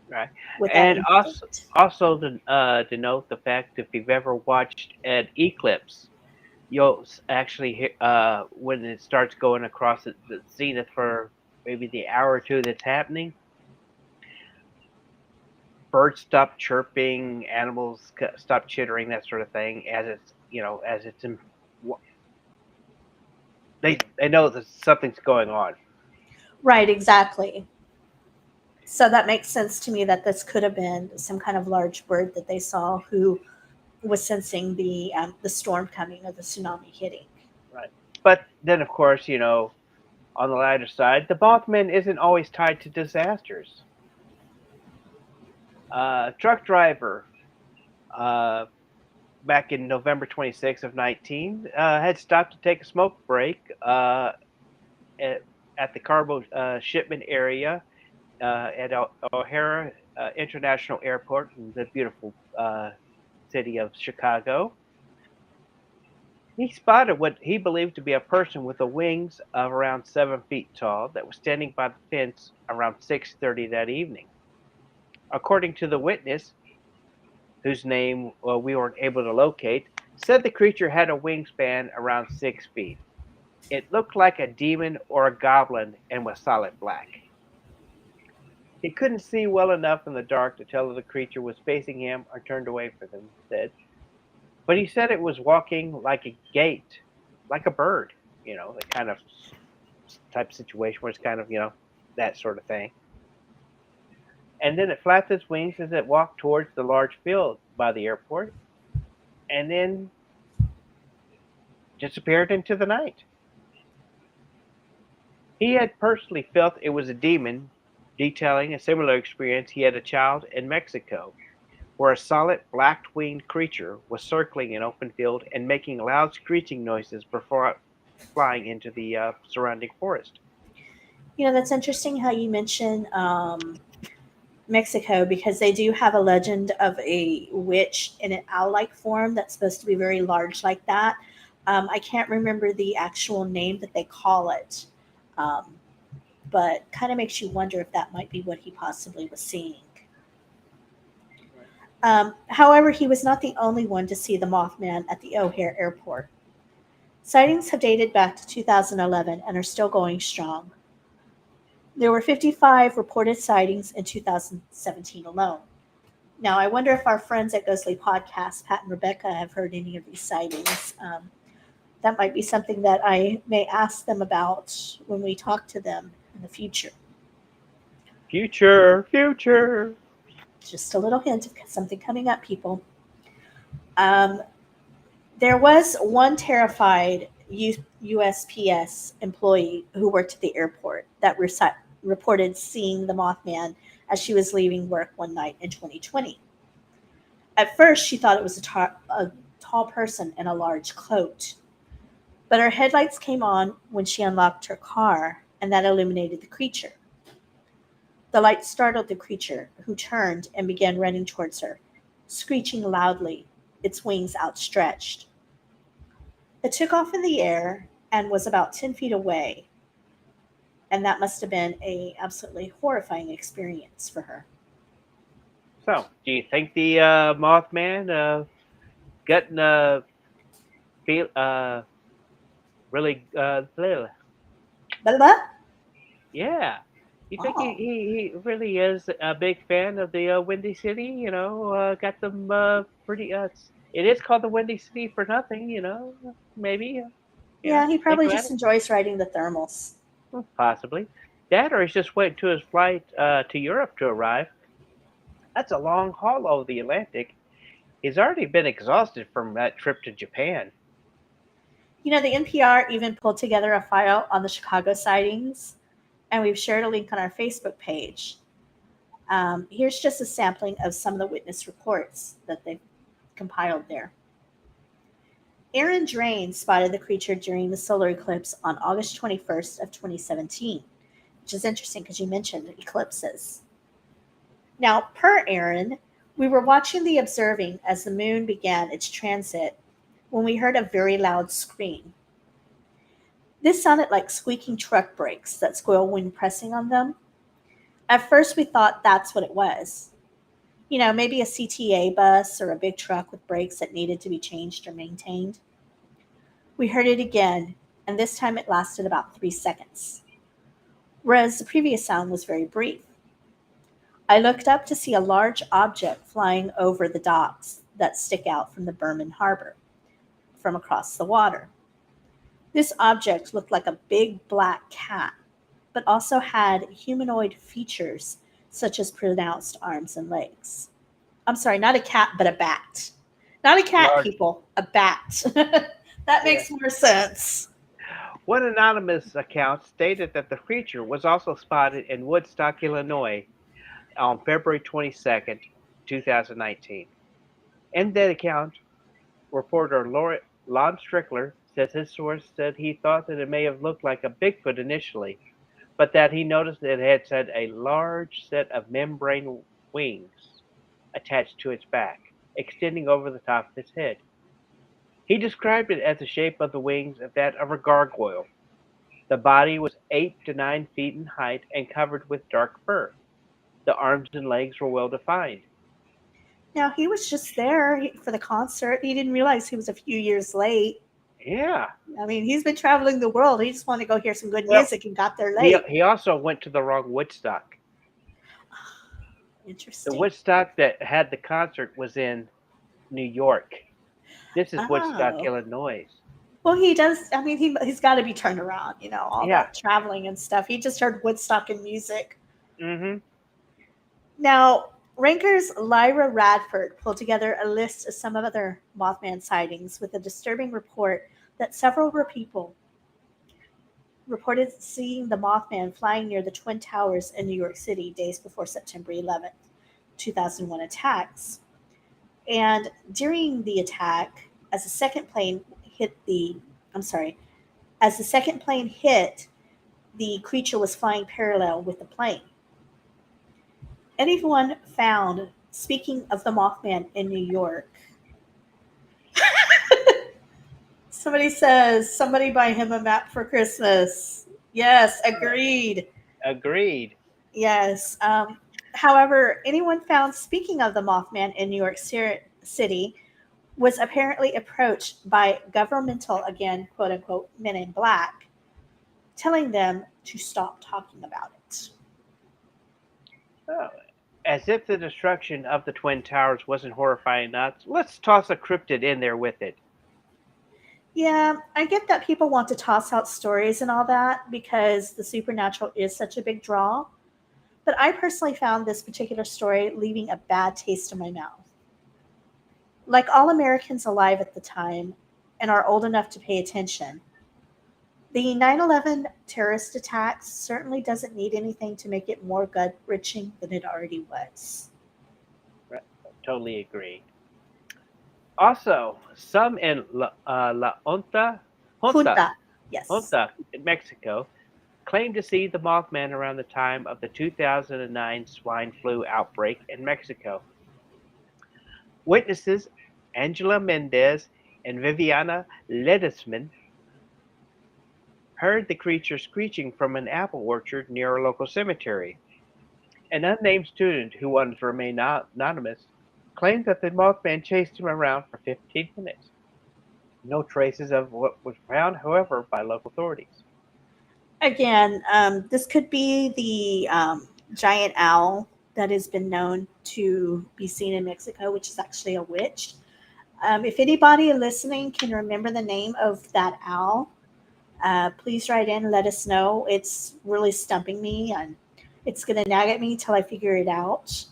Right. with that And instinct. also to note the fact if you've ever watched an eclipse, you'll actually hear when it starts going across the zenith for maybe the hour or two that's happening, birds stop chirping, animals stop chittering, that sort of thing. As it's as it's in, they know that something's going on. Right, exactly. So that makes sense to me that this could have been some kind of large bird that they saw who was sensing the storm coming or the tsunami hitting. Right. But then, of course, on the lighter side, the Mothman isn't always tied to disasters. Truck driver, uh, back in November 26th of 19, had stopped to take a smoke break at, at the cargo shipment area at O'Hare International Airport in the beautiful city of Chicago. He spotted what he believed to be a person with the wings of around 7 feet tall that was standing by the fence around 6:30 that evening. According to the witness, whose name we weren't able to locate, said the creature had a wingspan around 6 feet. It looked like a demon or a goblin and was solid black. He couldn't see well enough in the dark to tell if the creature was facing him or turned away from him, he said. But he said it was walking like a gate, like a bird, the kind of type of situation where it's kind of, that sort of thing. And then it flapped its wings as it walked towards the large field by the airport and then disappeared into the night. He had personally felt it was a demon, detailing a similar experience he had a child in Mexico, where a solid black-winged creature was circling an open field and making loud screeching noises before flying into the surrounding forest. That's interesting how you mention Mexico because they do have a legend of a witch in an owl-like form that's supposed to be very large like that. I can't remember the actual name that they call it, um, but kind of makes you wonder if that might be what he possibly was seeing. However, he was not the only one to see the Mothman at the O'Hare Airport. Sightings have dated back to 2011 and are still going strong. There were 55 reported sightings in 2017 alone. Now, I wonder if our friends at Ghostly Podcast, Pat and Rebecca, have heard any of these sightings. That might be something that I may ask them about when we talk to them in the future. Future, future. Just a little hint of something coming up, people. Um, there was one terrified USPS employee who worked at the airport that reported seeing the Mothman as she was leaving work one night in 2020. At first, she thought it was a tall person in a large coat, but her headlights came on when she unlocked her car, and that illuminated the creature. The light startled the creature, who turned and began running towards her, screeching loudly, its wings outstretched. It took off in the air and was about 10 feet away, and that must have been a absolutely horrifying experience for her. So, do you think the Mothman got feel really Blah, blah. yeah? You think he, Oh, he, he really is a big fan of the Windy City? Got them pretty. It is called the Windy City for nothing. Maybe. yeah, he Think probably about just it. enjoys riding the thermals. Possibly. That, or he's just waiting to his flight to Europe to arrive. That's a long haul over the Atlantic. He's already been exhausted from that trip to Japan. The NPR even pulled together a file on the Chicago sightings, and we've shared a link on our Facebook page. Here's just a sampling of some of the witness reports that they've compiled there. Aaron Drain spotted the creature during the solar eclipse on August 21st of 2017, which is interesting because you mentioned eclipses. Now, per Aaron, we were watching the observing as the moon began its transit when we heard a very loud scream. This sounded like squeaking truck brakes that squeal when pressing on them. At first, we thought that's what it was. Maybe a CTA bus or a big truck with brakes that needed to be changed or maintained. We heard it again, and this time it lasted about 3 seconds, whereas the previous sound was very brief. I looked up to see a large object flying over the docks that stick out from the Berman Harbor from across the water. This object looked like a big black cat, but also had humanoid features such as pronounced arms and legs. I'm sorry, not a cat, but a bat. Not a cat, Large. people, a bat. That Yeah. makes more sense. One anonymous account stated that the creature was also spotted in Woodstock, Illinois on February 22nd. 2019. In that account, reporter Lon Strickler says his source said he thought that it may have looked like a Bigfoot initially, but that he noticed that it had a large set of membrane wings attached to its back, extending over the top of its head. He described it as the shape of the wings of that of a gargoyle. The body was 8 to 9 feet in height and covered with dark fur. The arms and legs were well defined. Now, he was just there for the concert. He didn't realize he was a few years late. Yeah. I mean, he's been traveling the world. He just wanted to go hear some good Well, music and got there he late. he also went to the wrong Woodstock. The Interesting. Woodstock that had the concert was in New York. This is Woodstock, Oh. Illinois. Well, he does. I mean, he's got to be turned around, all Yeah. that traveling and stuff. He just heard Woodstock and music. Mm-hmm. Now, Ranker's Lyra Radford pulled together a list of some of other Mothman sightings with a disturbing report that several people reported seeing the Mothman flying near the Twin Towers in New York City days before September 11th, 2001 attacks. And during the attack, as the second plane hit I'm sorry, as the second plane hit, the creature was flying parallel with the plane. Anyone found, speaking of the Mothman in New York, somebody says, somebody buy him a map for Christmas. Yes, agreed. Agreed. Yes. However, anyone found, speaking of the Mothman in New York City, was apparently approached by governmental, again, quote unquote, men in black, telling them to stop talking about it. Oh, as if the destruction of the Twin Towers wasn't horrifying enough, let's toss a cryptid in there with it. Yeah, I get that people want to toss out stories and all that because the supernatural is such a big draw. But I personally found this particular story leaving a bad taste in my mouth. Like all Americans alive at the time and are old enough to pay attention, the 9/11 terrorist attacks certainly doesn't need anything to make it more gut wrenching than it already was. Right. Totally agree. Also, some in Honta, Junta, yes. Honta, in Mexico, claimed to see the Mothman around the time of the 2009 swine flu outbreak in Mexico. Witnesses Angela Mendez and Viviana Ledesman heard the creature screeching from an apple orchard near a local cemetery. An unnamed student who wanted to remain anonymous claimed that the Mothman chased him around for 15 minutes. No traces of what was found, however, by local authorities. Again, this could be the giant owl that has been known to be seen in Mexico, which is actually a witch. If anybody listening can remember the name of that owl, please write in and let us know. It's really stumping me, and it's going to nag at me till I figure it out.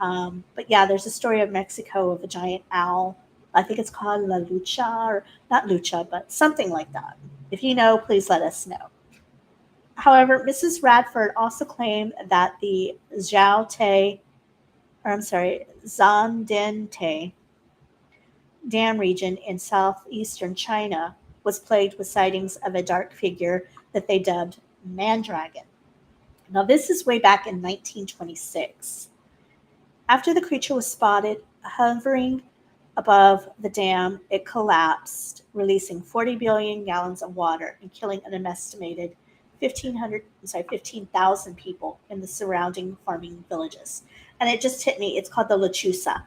But yeah, there's a story of Mexico of a giant owl. I think it's called La Lucha, or not Lucha, but something like that. If you know, please let us know. However, Mrs. Radford also claimed that the Zandente Dam region in southeastern China was plagued with sightings of a dark figure that they dubbed Mandragon. Now, this is way back in 1926. After the creature was spotted hovering above the dam, it collapsed, releasing 40 billion gallons of water and killing an estimated 15,000 people in the surrounding farming villages. And it just hit me. It's called the Lechusa.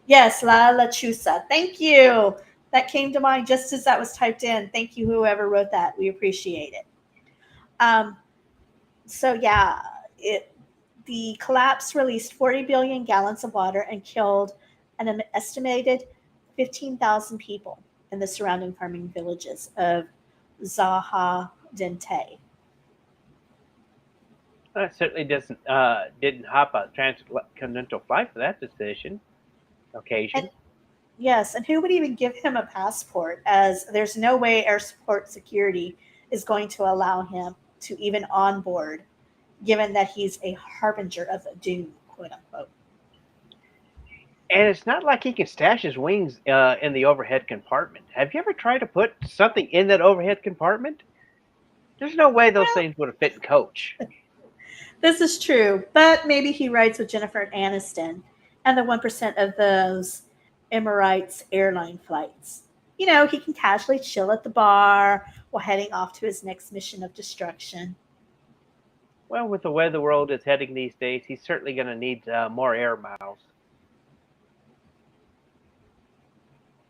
Yes, La Lechusa. Thank you. That came to mind just as that was typed in. Thank you, whoever wrote that. We appreciate it. Um, so yeah, it the collapse released 40 billion gallons of water and killed an estimated 15,000 people in the surrounding farming villages of Zaha Dente. It certainly didn't hop a transcontinental flight for that decision And occasion. yes, and who would even give him a passport, as there's no way airport security is going to allow him to even onboard, given that he's a harbinger of doom, quote unquote. And it's not like he can stash his wings in the overhead compartment. Have you ever tried to put something in that overhead compartment? There's no way those Well, things would have fit in Coach. this is true, but maybe he rides with Jennifer Aniston and the 1% of those Emirates airline flights. He can casually chill at the bar while heading off to his next mission of destruction. Well, with the way the world is heading these days, he's certainly going to need more air miles.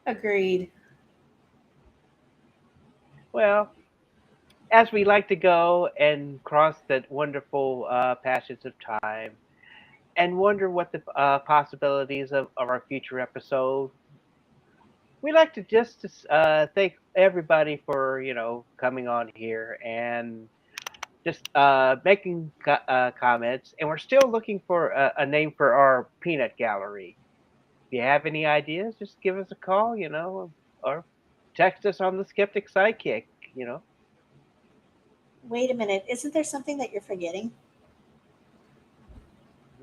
Agreed. Well, as we like to go and cross that wonderful passage of time and wonder what the possibilities of our future episode, we like to just thank everybody for coming on here and just making comments. And we're still looking for a name for our peanut gallery. If you have any ideas, just give us a call, or text us on the Skeptic Sidekick. You know, Wait a minute. Isn't there something that you're forgetting?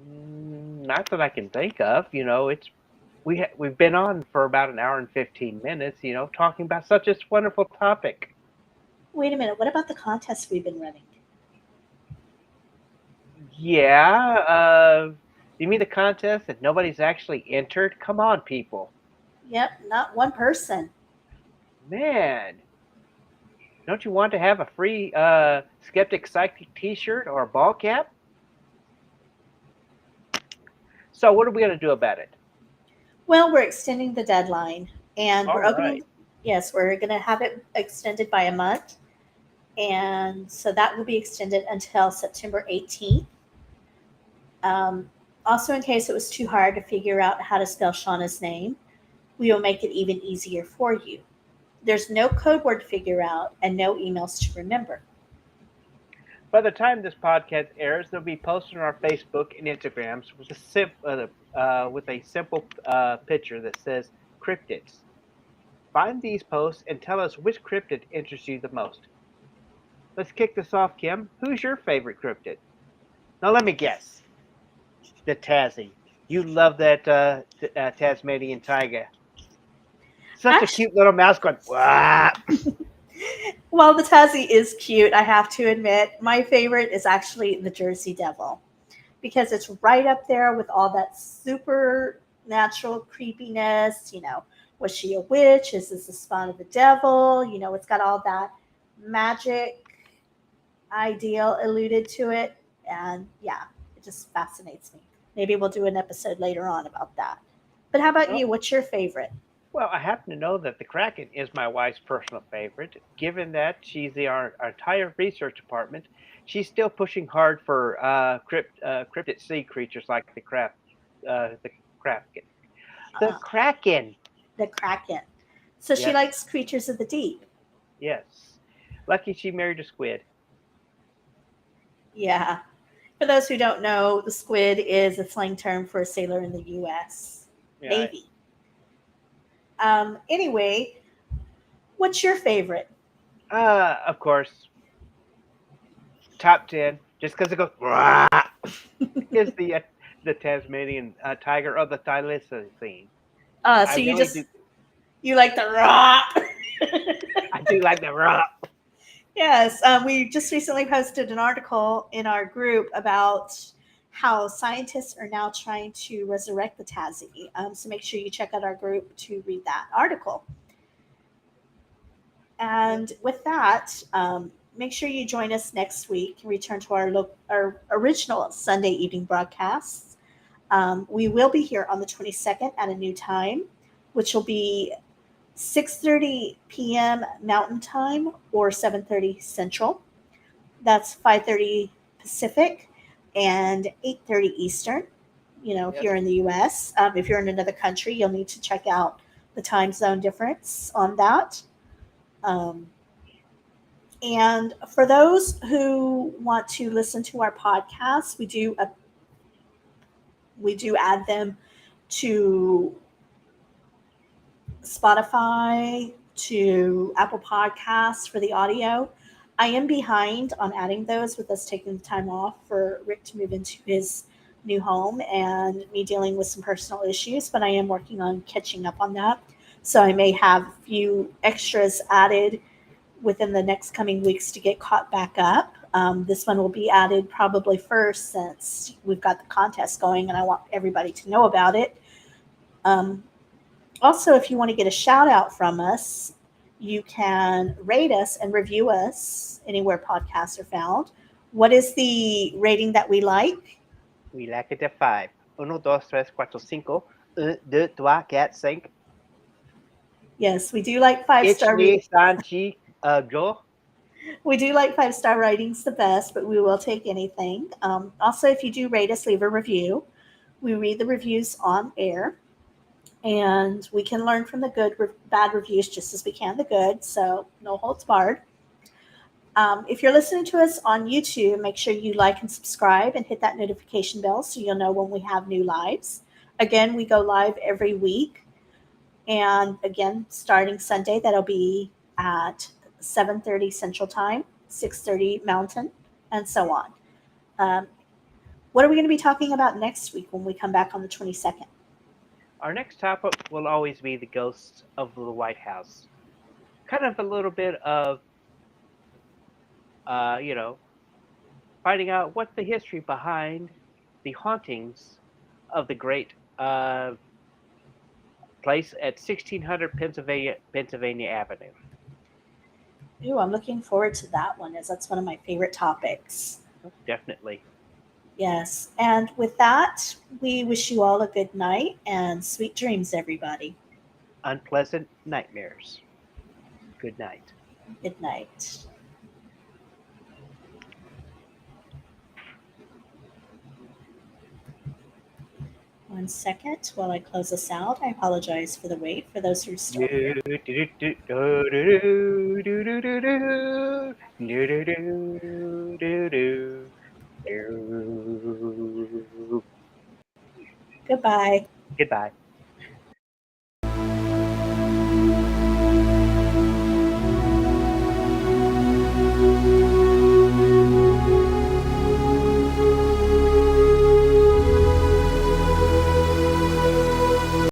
Not that I can think of. It's we've been on for about an hour and 15 minutes. Talking about such a wonderful topic. Wait a minute. What about the contest we've been running? Yeah. You mean the contest that nobody's actually entered? Come on, people. Yep, not one person. Man, don't you want to have a free Skeptic Psychic T-shirt or a ball cap? So what are we going to do about it? Well, we're extending the deadline and All we're opening, right. yes, we're going to have it extended by a month. And so that will be extended until September 18th. Um, Also, in case it was too hard to figure out how to spell Shauna's name, we will make it even easier for you. There's no code word to figure out and no emails to remember. By the time this podcast airs, they'll be posted on our Facebook and Instagrams with a simple picture that says cryptids. Find these posts and tell us which cryptid interests you the most. Let's kick this off, Kim. Who's your favorite cryptid? Now let me guess. The Tassie. You love that Tasmanian tiger. Such a Actually, cute little mouse going, wah. while the Tassie is cute, I have to admit, my favorite is actually the Jersey Devil because it's right up there with all that supernatural creepiness. Was she a witch? Is this the spawn of the devil? It's got all that magic ideal alluded to it. And yeah, it just fascinates me. Maybe we'll do an episode later on about that. But how about Well, you? What's your favorite? well, I happen to know that the Kraken is my wife's personal favorite. Given that she's our entire research department, she's still pushing hard for cryptid sea creatures like the Kraken. The Uh, Kraken. the Kraken. So she Yes, likes creatures of the deep. yes. Lucky she married a squid. Yeah. For those who don't know, the squid is a slang term for a sailor in the U.S. Yeah. Navy. Anyway, what's your favorite? Of course, top 10, just because it goes, "Rah," is the Tasmanian tiger or the thylacine. I So you really do. just you like the raw. I do like the raw. Yes, we just recently posted an article in our group about how scientists are now trying to resurrect the Tassie. So make sure you check out our group to read that article. And with that, make sure you join us next week and return to our original Sunday evening broadcasts. We will be here on the 22nd at a new time, which will be 6:30 p.m. Mountain Time or 7:30 Central. That's 5:30 Pacific and 8:30 Eastern. Yes. Here in the U.S. If you're in another country, you'll need to check out the time zone difference on that. Um, and for those who want to listen to our podcasts, we do add them to Spotify, to Apple Podcasts for the audio. I am behind on adding those with us taking the time off for Rick to move into his new home and me dealing with some personal issues, but I am working on catching up on that. So I may have a few extras added within the next coming weeks to get caught back up. This one will be added probably first since we've got the contest going and I want everybody to know about it. Um, Also, if you want to get a shout out from us, you can rate us and review us anywhere podcasts are found. What is the rating that we like? We like it at 5. 1, 2, 3, 4, 5. 1, 2, 3, 4, 5. Yes, we do like five Ich star. ni sanchi go. We do like 5 star ratings the best, but we will take anything. Also, if you do rate us, leave a review. We read the reviews on air, and we can learn from the bad reviews just as we can the good. So no holds barred. If you're listening to us on YouTube, make sure you like and subscribe and hit that notification bell so you'll know when we have new lives. Again, we go live every week. And again, starting Sunday, that'll be at 7:30 Central Time, 6:30 Mountain, and so on. Um, what are we going to be talking about next week when we come back on the 22nd? Our next topic will always be the ghosts of the White House. Kind of a little bit of, you know, finding out what's the history behind the hauntings of the great place at 1600 Pennsylvania Avenue. Ooh, I'm looking forward to that one as that's one of my favorite topics. Definitely. Yes. And with that, we wish you all a good night and sweet dreams, everybody. Unpleasant nightmares. Good night. Good night. One second while I close this out. I apologize for the wait for those who are still here. Goodbye. Goodbye.